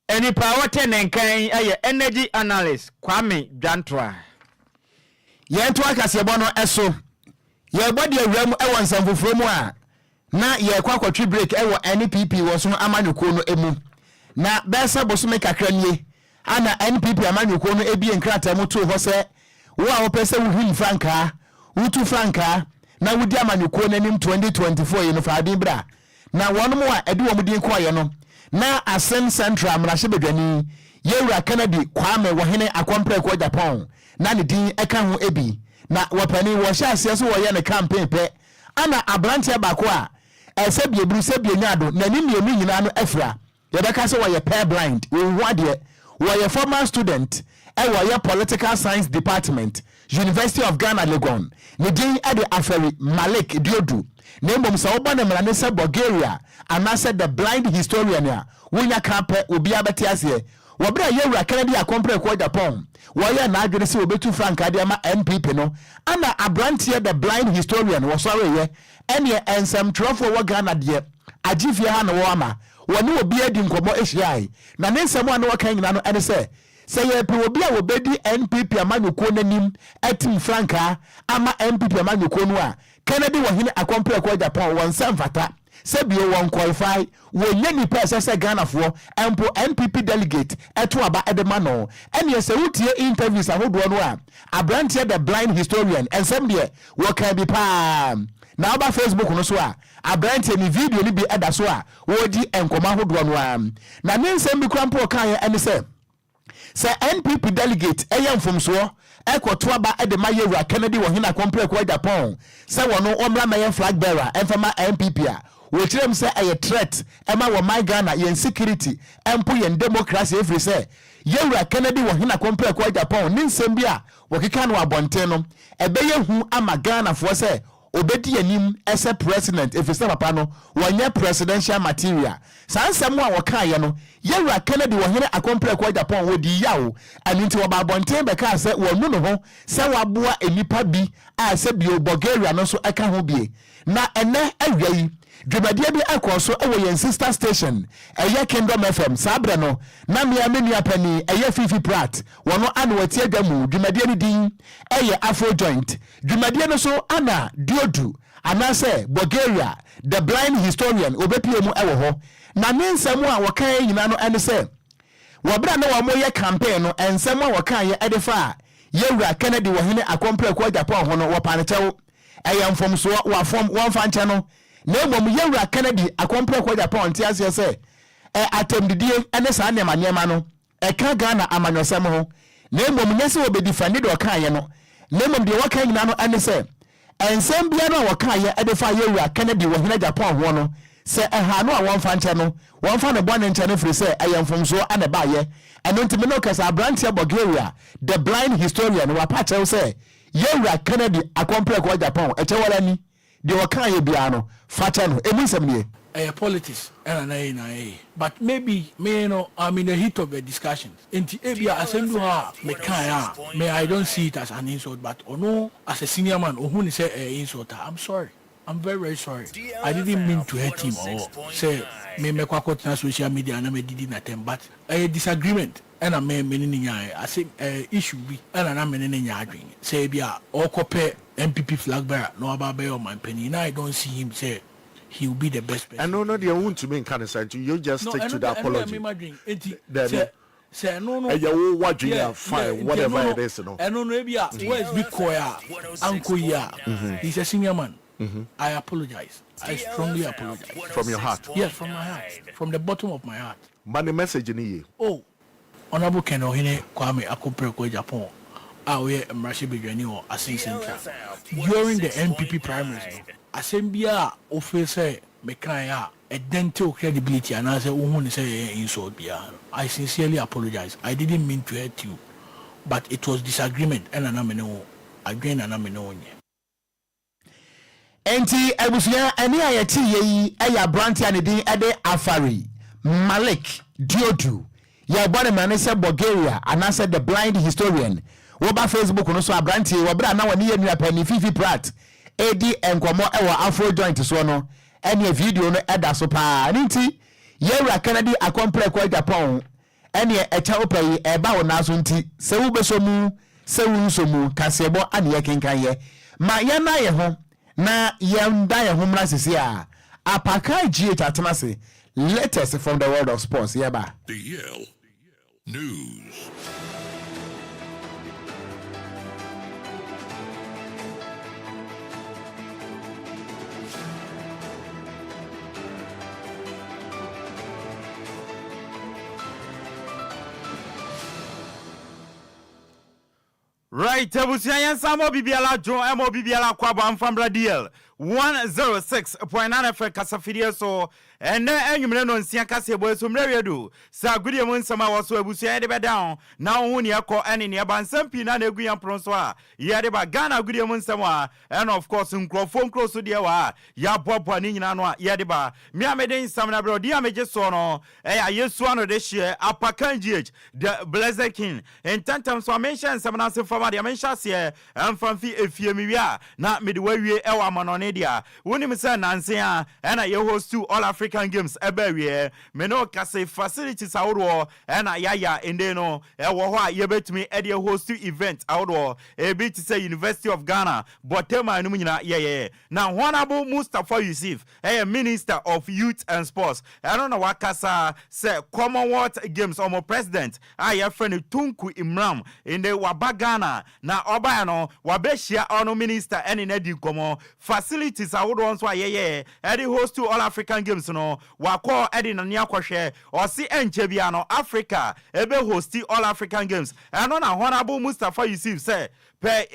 Any power ten energy analyst Kwame Dantwa. Yentwa kasebono eso. Ye body awram e won samfoforo mu a na ye kwakwatwi break e wo NPP wo so amanyuko no emu. Na besa bosome kakra nie. Ana NPP amanyuko no ebie nkrata mu to ho se wo a wo pese wo him franka, wutu franka na wudi amanyuko nanim 2024 ye no faadin bra. Na wonu mu a ede wo mudin koye no na Asen Central mrahye bedwani yewura Kennedy Kwame Wohene akompre ko Japan na ne din eka ho ebi na wapani wo hye ase so wo ye ne campaign pe ana abrantia bako a esebie bru sebie nyado na ni mienu nyina no afra yebeka se wo ye pair blind wo hu de wo ye former student wo ye political science department University of Ghana Legon ne din ade afari Malik Diodu na mbom sa obo na mrane se Bulgaria anase the blind historian ya wonya kape obi abeti ase wo bra yewura Kennedy akompre ko Japan wo ye na adwene se obetu franka de ama NPP no ana abrantie the blind historian wo sore ye ene ensem trofo wo Ghana de agifie ha na wo ama wo ne obi adi nkomo ehyiai na ne nsem a na wo kan nyina no ene se ye pe obi a wo bedi NPP amanyuko nanim etim franka ama NPP amanyuko no a Kennedy Wohene akompre ko Japan won samfata sebio won qualify wonye ni pese se Ghana fo empo NPP delegate eto aba edema no ene se wutie interviews ahodo no a abrantie the blind historian ensem de wo kan bi pa na aba Facebook no so a abrantie ni video ni bi eda so a wodi enkoma ahodo no a na ne nsem bi krampo kan ene se NPP delegate eyamfom so ekoto aba edema yewura Kennedy Wohene akompre ko Japan se wono omra mayen flag bearer enfama NPP a we kirem say a threat ema wo my Ghana yen security empo yen democracy every say yewura Kennedy Wohene akompre ko Japan ni nsem bi a wokeka no abonten no ebeye hu ama Ghana fo say obedi anim ese president every say papa no wonye presidential material sansem a woka ye no yewura Kennedy Wohene akompre ko Japan wodi yawo aninti wo ba abonten be ka say wonu no ho say waboa enipa bi a say bi Bulgaria no so eka ho bie na ene awai dwumadie bi akoso ewo yen sister station eye Kingdom FM sabre no na mia menua pani eye Fifi Prat wono anu watie gamu dwumadie ni din eye Afro Joint dwumadie no so ana Diodu anase Bulgaria the blind historian obepie mu ewo ho na nensem a wokan nyina no ene se wobra na wo moye campaign no ensem a wokan ye edefa yewura Kennedy Wohene akompre ko Japan ho no wo panetew eyamfom so wa fom won fanche no na mom yewura Kennedy akompre ko Japan ti ase se atemdidie ene sa nema no ka Ghana amanyosem ho na mom nyese obedi fane de okan ye no na mom de wokan nyina no ene se ensem bia no wokan ye edefa yewura Kennedy Wohene Japan ho no se ha no a won fanche no won fa ne bone nche no firi se eyamfom so ane ba ye eno ntimi no kasa brantia Bulgaria the blind historian wa pa chew se yewura Kennedy akompre ko Japan echewala ni de wakan ye bia no facha no emunsem nie politics but maybe me no I'm in the heat of the discussions enti ebia asendu ha me kan me I don't see it as an insult but ono as a senior man ohun say insult I'm sorry I'm very, very sorry. I didn't mean to hurt him or say me kwakot na social media na me didi na tem but a disagreement and a me I say issue be and na me adwin say bia or copy MPP flag bearer no ababe on my penny now I don't see him say he will be the best person. I know not the want to mean kind of side you just stick to the apology. Say no you what you fine whatever it is no. And no bia where is big koya uncle ya he's a senior man. I apologize. I strongly apologize. From your heart? Yes, from my heart. From the bottom of my heart. But the message in here. Oh, Honorable Ken Ohene Kwame akompre ko Japan. We mrahye bedwani or Asen Central. During the NPP primaries, Asembia officer mekaya a dental credibility and as a woman say insult bia. I sincerely apologize. I didn't mean to hurt you, but it was disagreement and an ameno. adwen na me no onye enti abusuya ani ayeti yi eya branch ya ne din ede Afari Malik Diodu ya bone mane se Bulgaria anase the blind historian wo ba Facebook no so abrantie wo bra na woni yenu apani Fifi Pratt edi enkomo ewo Afro joint so no ene video no eda so pa nti yewra Kennedy akompre kwa Japan ene echa opai eba wo na so nti se wo besomu se wo nsomu kasebo ane ye kenkan ye ma ye na ye ho na yenda ye ho mra sisi a apaka GH atmase latest from the world of sports yeba DL News. Right, Tabusian Samo Bibiala John Mo Bibiala Kwabo from DL 106.9 for Casafidia so and then you know Sia Casabo so Mredu Sa Goody Moon Sama was so Busia de down now when you call any nearby Sampina de Guian Pronsoa Yadeba Ghana Goody Moon Sama and of course in phone close to the hour Ya Papa Nina Yadeba Miamedin Samana Dia Major Sono yes one of this year Apakan GH the Blessed King and 10 times I mentioned some answer from the mentions here and from Fiamia not midway Ewa Manonedia Winnie San Nansia and I host to All African Games everywhere Meno Kase facilities outdoor and Yaya Indeno Ewa Yebet me at your host to event outdoor a bit to say University of Ghana but tell my numina yeah now Honorable Mustafa Yusuf a Minister of Youth and Sports I don't know what Kasa say Commonwealth Games or president I have friend Tunku Imram in the Wabagana na Obayano Wabeshia ono minister and in Edi Komo facilities I would want to Eddie host to All African Games no Wako Eddie Nania Kwashe or CNJBiano Africa ebe hosti All African Games and on a Honorable Mustafa Yusuf say per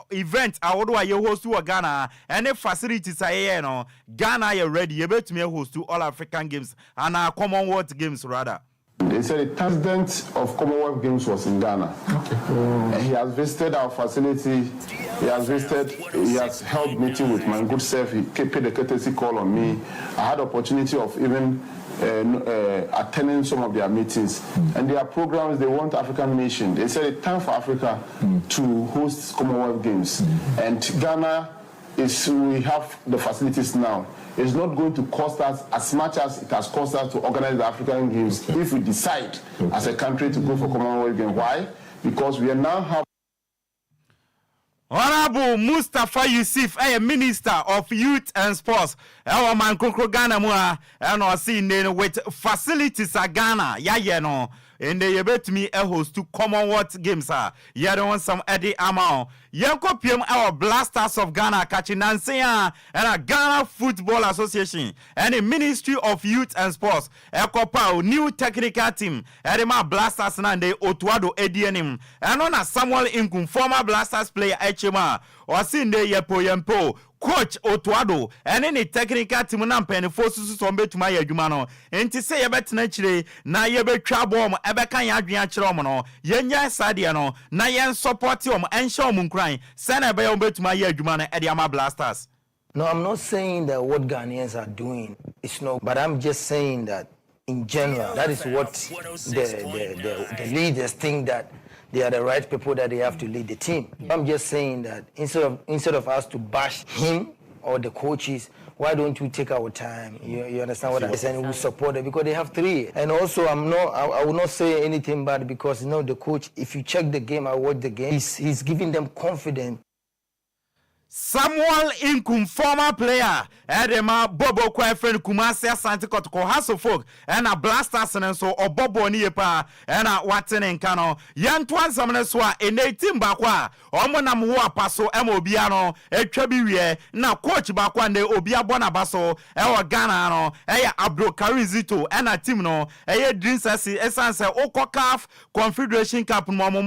event I would want you host to Ghana and the facilities I no Ghana you ready you bet me host to All African Games and our Commonwealth Games rather. They said the president of Commonwealth Games was in Ghana. Okay. And he has visited our facility. He has held meeting with my good self. He paid the courtesy call on me. I had the opportunity of even attending some of their meetings. And their programs, they want African nation. They said it's time for Africa to host Commonwealth Games. And Ghana we have the facilities now. It's not going to cost us as much as it has cost us to organize the African Games if we decide as a country to go for Commonwealth Games. Why? Because we are now have Honorable Mustafa Yusuf, a Minister of Youth and Sports. Our man Kokro Ghana mua and I see with facilities at Ghana. Yeah, no. And they bet me a host to Commonwealth Games. Yeah, don't want some Eddie amount. Yanko PM our Blasters of Ghana catching Nansia and a Ghana Football Association and the Ministry of Youth and Sports. Ekopa new technical team. Edema Blasters nande Otuado Edienim. And on a Samuel Inkum former Blasters player HMA or Sinde Yepo Yempo. Coach Otuado and any technical team na pen forces so bet my adwuma no enti say yebet na chire na yebetwa bom ebeka ya adwen akire om no yenya sadia no na yen support om ensha om nkran say na be betuma ya adwuma no e de ama Blasters. No, I'm not saying that what Ghanaians are doing is no, but I'm just saying that in general that is what the leaders think that they are the right people that they have to lead the team. I'm just saying that instead of us to bash him or the coaches, why don't we take our time? You understand what I'm saying? We support them because they have 3. And also, I will not say anything bad because the coach. If you check the game, I watch the game. He's giving them confidence. Samuel Inkum, former player, Edema Bobo Kwa friend Kumasi Asante Kotoko Hasselfolk, and a Blasters and so or Bobo Niepa, and a Watson and Kano, Yantuan Samaneswa, and a Timbakwa, Omonam Hua Paso, Mobiano, a Trebirie, now Coach Bakwande, Obia Bonabaso, our Ghana, Abdul Karizito, and a Timno, a Drinsasi, Essence, Okokaf, Confederation Cup, Mono,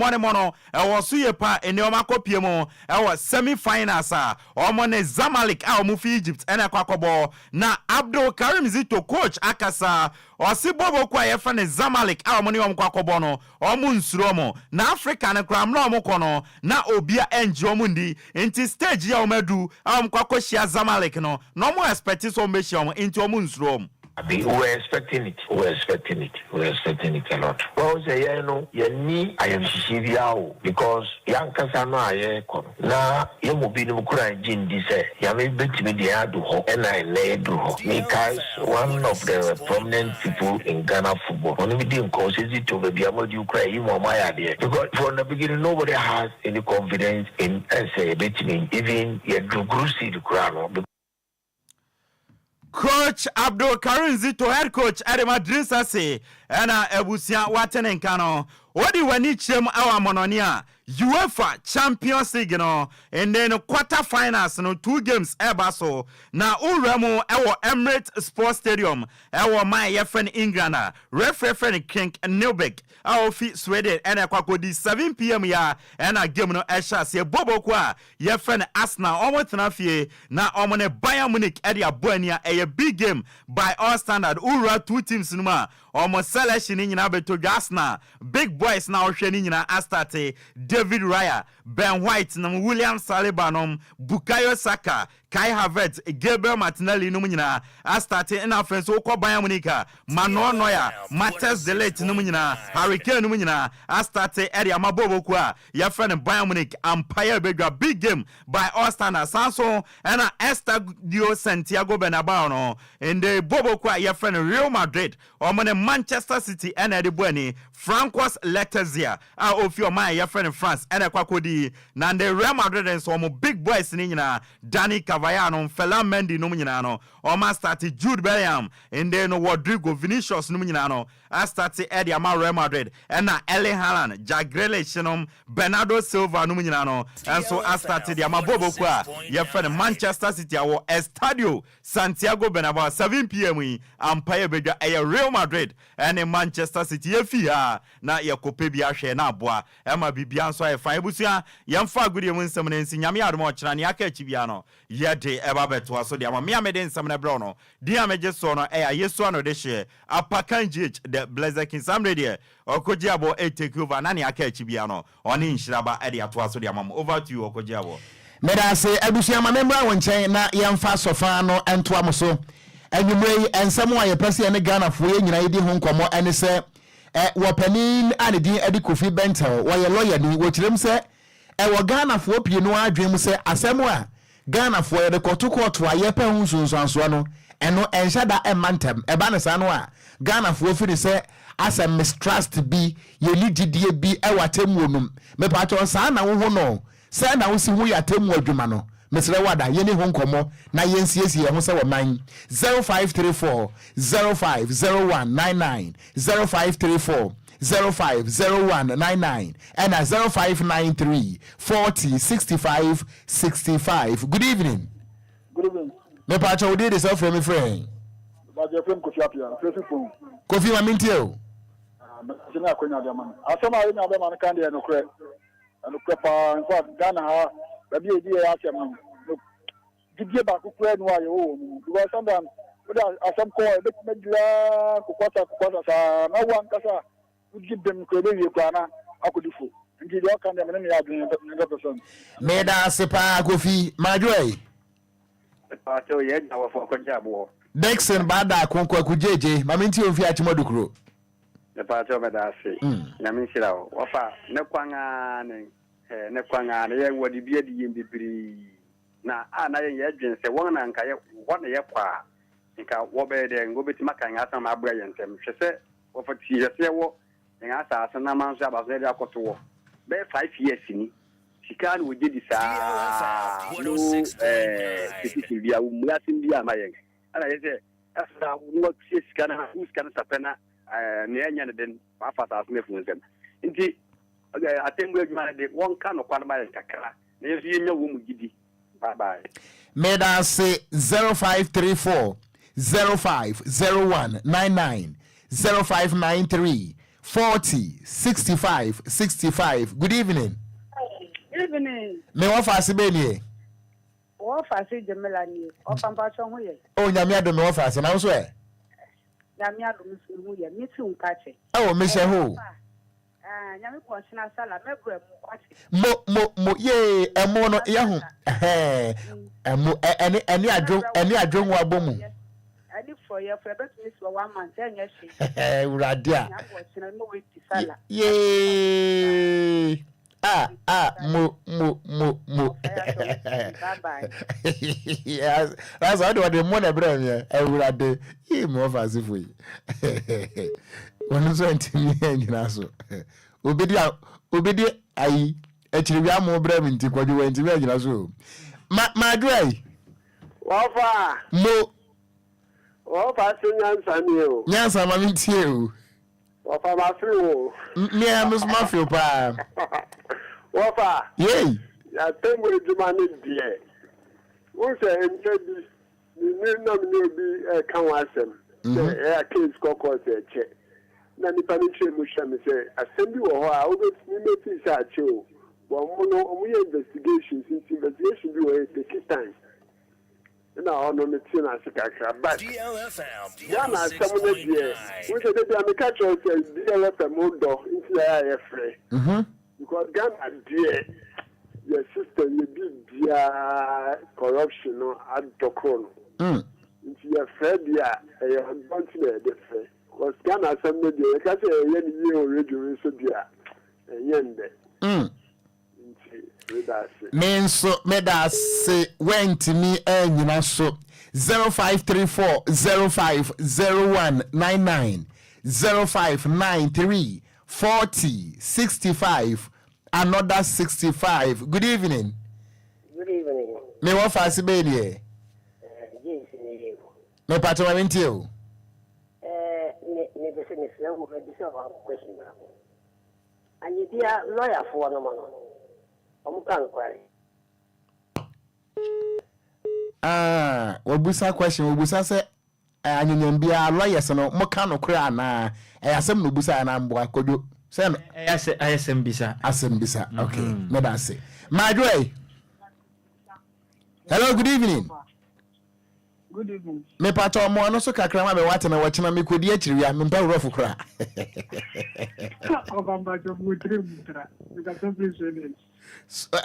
our Suyepa, and Neomako Piemo, our semi-finals. akasa omone Zamalek a omufi Egypt ene kwakobo na Abdul Karim Zito coach akasa osi bobo kwa yefa ne Zamalek a omone omkwakobo no omunsuro na Africa ne kram na omkono na obia enje omundi inti stage ya omedu a omkwakoshia Zamalek no mo expect so meshi inti omunsuro We're expecting it. We're expecting it. We're expecting it a lot. Well, say I am Siciliao because young Casano I na Yamubi Mukura Jindi say Yami bet me the Adu and I lay do because one of the prominent people in Ghana football. Only we didn't cause it to be able to cry him or my idea. Because from the beginning nobody has any confidence in say betting even Yadu Grusi the crown. Coach Abdul Karim Zito, head coach at Madrid say, Anna Ebusia Watenenkano, what do you need him our mononia? UEFA Champions League, and then quarterfinals, 2 games, Ebaso. Now, Uramo, our Emirates Sports Stadium, our my friend England, referee King Nilbeck, our feet Sweden, and a Kwakodi 7 p.m. ya, and a game no Esha, say Bobo Kwa, your friend Asna, almost Nafie, now Omone Bayern Munich, Edia Buenia, a big game by all standard, Ura 2 teams Numa, almost selection in Abeto Gasna, big boys now shining in Astate. David Raya, Ben White, William Saliba, Bukayo Saka, Kai Havertz, Gabriel Martinelli, Numina, Astate, and our friends, Oko Bayamunika, Manon Noya, Matthias Delete, Numina, Hurricane Numina, Astate, Eddie Amabobo Kwa, your friend Bayamunik, Empire Bega, big game by Austin Sanso, and Estadio Santiago Benabano, and the Bobo Kwa, your friend Real Madrid, or Manchester City, and Eddie Bueni, Francois Letizia, of your my your friend in France, and a Kwakodi, Nande Real Madrid and some big boys in Nina, Danny Cavallano, Fela Mendy Numinano, or Master Jude Bellingham, and then Rodrigo Vinicius Numinano, Astati Eddie Amar Real Madrid, and Erling Haaland, Jack Grealish, Bernardo Silva Numinano, and so Astati the Amabobo Kwa, your friend Manchester City, our Estadio Santiago Bernabeu, 7 p.m. Empire Bega, a Real Madrid, and a Manchester City, FIA, na Yakope Biashe na boa, Emma Bibianso, a fine busia, Yamfa good win some in Yamia Mochran, Yaka Chibiano, Yete Ebabetua, so the Amamia Samana Brono, Diamages Sono, a Yesuano de She, a Pakanjich, the Blazer King Sam Radio, Okogyeabour take over Nani Aka Chibiano, on Nhyiraba Ediatua, so the Amam over to you, Okogyeabour. Meda say Ebusia member won chain na Yamfa Sofano and Tuamoso. And you may and someone a person in Ghana for you, United Hong Kong, and say, Wapanin and the Eddie Kofi Bento, while your lawyer knew what them say, and Ghana for Pino dream say, Asemwa, Ghana for the Kotuko to a Yepa Unsuano, and no Enshada and Mantem, a Banasanwa, Ghana for Fidi say, as a mistrust be, you need to be a watem woman, me pato sana who no, sana who see we are tem wodumano. Mr. Wada, yeni home komo, na yensiesi ya husa wa mine, 0534 050199, 0534 050199, and 0593 40 65 65. Good evening. Good evening. Me pacha udi de so frame friend. But your friend Kofi Apia, phone. Kofi ma mintio. Sina kwenya de man. Asoma ina de man kan de no kre. No kre pa in fact Ghana ha baby e die ya asem. Didie ba ku kre no ayo wo mu. Because sometimes we asem ko e bit medla ku kwata sa na wan kasa we give them kre be kwa na akudifo. Ndi do kan de me ya adwen 100%. Me da sepa Kofi Madway. Pato ye na wo for Okogyeabour. Dixon bada konkwa kujeje maminti ofi achimodukro. Ne pato me da se. Na min sira wo fa ne kwanga ne ye wodi bia di yembibiri. Na ana ye adwen se won na nka ye wona ye kwa nka wo be de ngo beti maka nga asam abra ye ntem hwese wo fa ti ye se wo nga asa asana manso abazo de akoto wo be 5 years ni sika no je di sa no titi bia umlatin bia mayen ana ye se asa wo sika na uska na sapena ne anya ne den afa sa asme funzem nti atembu adwuma de won ka no kwan mayen kakra na ye ye nyawo mu gidi. Bye bye. Meda say 0534 050199 0593 40 65 65. Good evening. Evening. Me wa fa sibeni. What I say, the Melanie, or Pampacho, Oh, Yamia do me offers, and I swear. Yamia do me too, catch it. Oh, Michelle who? Yami Quashina Sala, Mo, yea, a mono, young. Any I drunk wabomu. I live for you for about Miss 1 month, 10 years. Radia. Yay. Mo. Bye-bye. Yes, that's what the money bring here. I will have the more fast if we. When you send me, so. Obedi, I actually we are more brave in Tikwa, went to me, so. My dry. Wafa. Mo. Wafa, Sammy. Yes, I'm in you. Wafa, my friend. Me, I must mafia, pa. Wafa. Yay. I think we demand it, dear. What's a MJB? The name will be a canvasem. The case cockles a check. Nanny Panichi Musham say, Assembly or I always need to say, well, we investigation since investigation do take time. And I know the team as a catcher, but DLFM, Ghana, someone here, which is the catcher says DLFM Mondo into the IFA. Because Ghana, dear, your system, you did the corruption at the corner. Into your friend, yeah, I don't know the fair. Because Ghana, somebody, I can't say a year already, so dear, a yen. Men so made us say went to me and you know so 0534 050199 0593 40 65 another 65. Good evening. Good evening. Me what fast be here? Yes, me pato ma mentio. Me business now we be one question. And you dear lawyer for no man. Wabusa question wabusa say anyanyam bia lawyers no mo ka no kra na asem no busa na mbo akodo say no asem bisa okay me da say my joy. Hello, good evening. Good evening. Me pato mo no so kakra ma me wate na wachina me kodi akiri wi me mpa rofu kra Obamba jo mutre mutra because of this.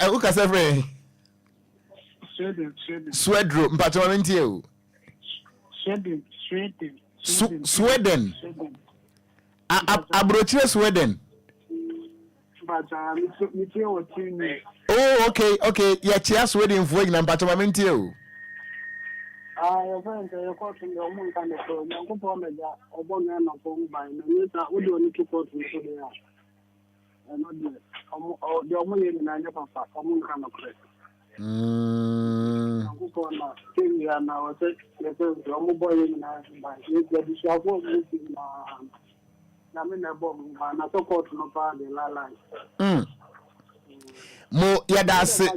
Who can say Sweden. Mpacho menti o. Sweden. Abrochire Sweden. Oh, okay. Ya chia Sweden fo nyina mpacho menti o. Your friend, your court in your moon kind of so. Now, go for me. Obon na phone by. No, we do need to court in so there. And not the only in a papa, common kind of crap. Go for now. Thing here now. I said, the boy in a bank. The shop was looking. I mean, a bomb. And I took out no part the line. Mo ya da se o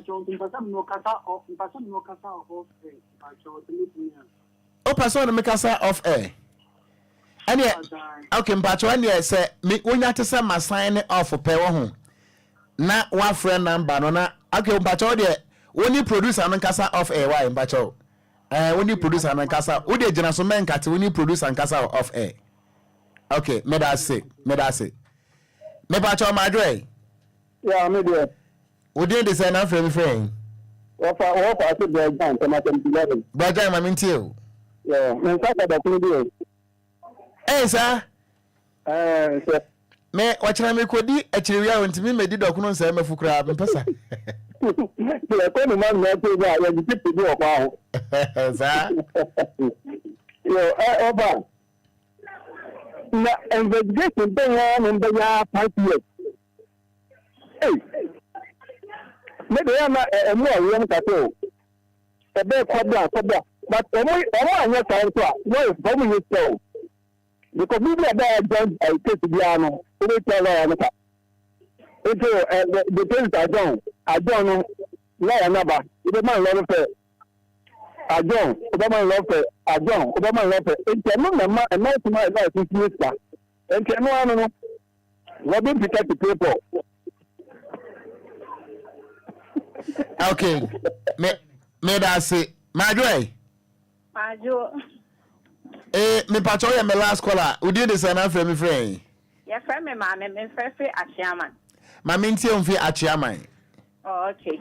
person make us off air any okay mpacho any say me wonya te say ma sign off pe wo ho na wa friend number no na okay mpacho de woni producer no kasa off air why mpacho woni producer no kasa wo de gina so men kate woni producer no kasa off air okay me da say me mpacho ma dre yeah me there. What did they say now for friend? What I said, Brian, Brian, my mentio. Yeah, in fact, I don't do it. Eh, sir. Me, what can I make with you? Actually, we are to me, made the document, say, me for crab and passa. The economy man, I think I am the people about. Over. Now, investigation, they are in the 5 years. Hey. Maybe I'm not a more young tattoo. A bad cobra, but only on your time, no, it's probably yourself. Because maybe a bad judge, I take the piano, only tell her. The things I don't know, no, another. If a man love it, I don't, Obama love it, I don't, Obama love it. It's a man, and not to my life is Mr. And can no one know what did you take the people? Okay, Me da say, Madre. Majo. Me pacho ya me last caller. We did this and from me friend. Ya friend me ma me frɛ Achiaman. Ma minti on fi Achiaman. Oh, okay.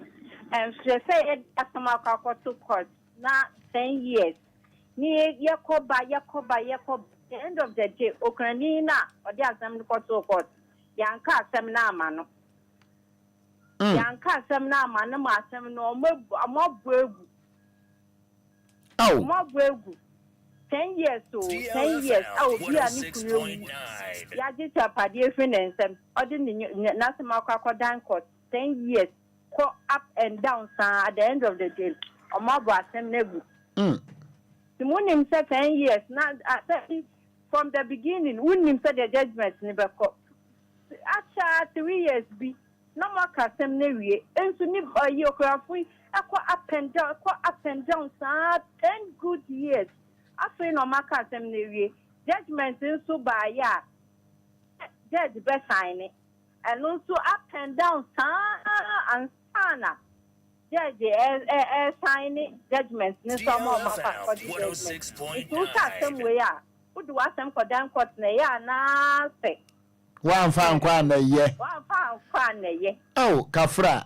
And she say it asama ka to court na 10 years. Ni yakoba. The end of the day, Okranina or the exam to court. Yanka sem na mano. Yanka sem na mano ma sem no mo bregu. Oh. Mo bregu. 10 years so 10 years. Oh, be a nikuru. Ya just a padie finance and ordinary national dan court 10 years. Go up and down at the end of the day. Or more sem nebu. The moon said 10 years. Now, from the beginning, when said the judgment never caught. After 3 years, be no more custom never. And so, you free. I go up and down, 10 good years. After no more custom never. Judgment is so by ya. Judge best sign it. And also up and down, and sana. Judge signing judgments. Who do ask them for damn court? Na say. One found kwana ye. Oh, Kafra.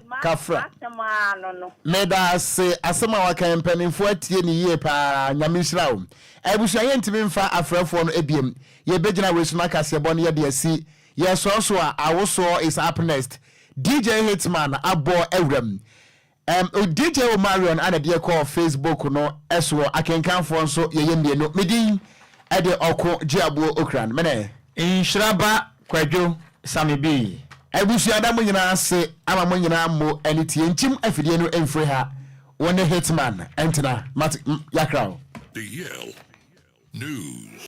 No. Meda say asema waka mpanimfo atie ni ye pa nyamishrawo. Ebusha ye ntimi mfa afrafo no ebiem. Ye begina wesu na kasebo no ye de asi. Ye so a awoso is up next. DJ Hitman abo ewram. DJ Omarion ana de call Facebook no eso akenkanfo nso ye mienu. Medin ede Okogyeabour Ocran mene. Nhyiraba Kwadwo Sammy B. Ebusuada mo nyina ase ama mo nyina mo anitie nchim afidie no emfre ha. Wone Hitman entena mat yakraw. DL News.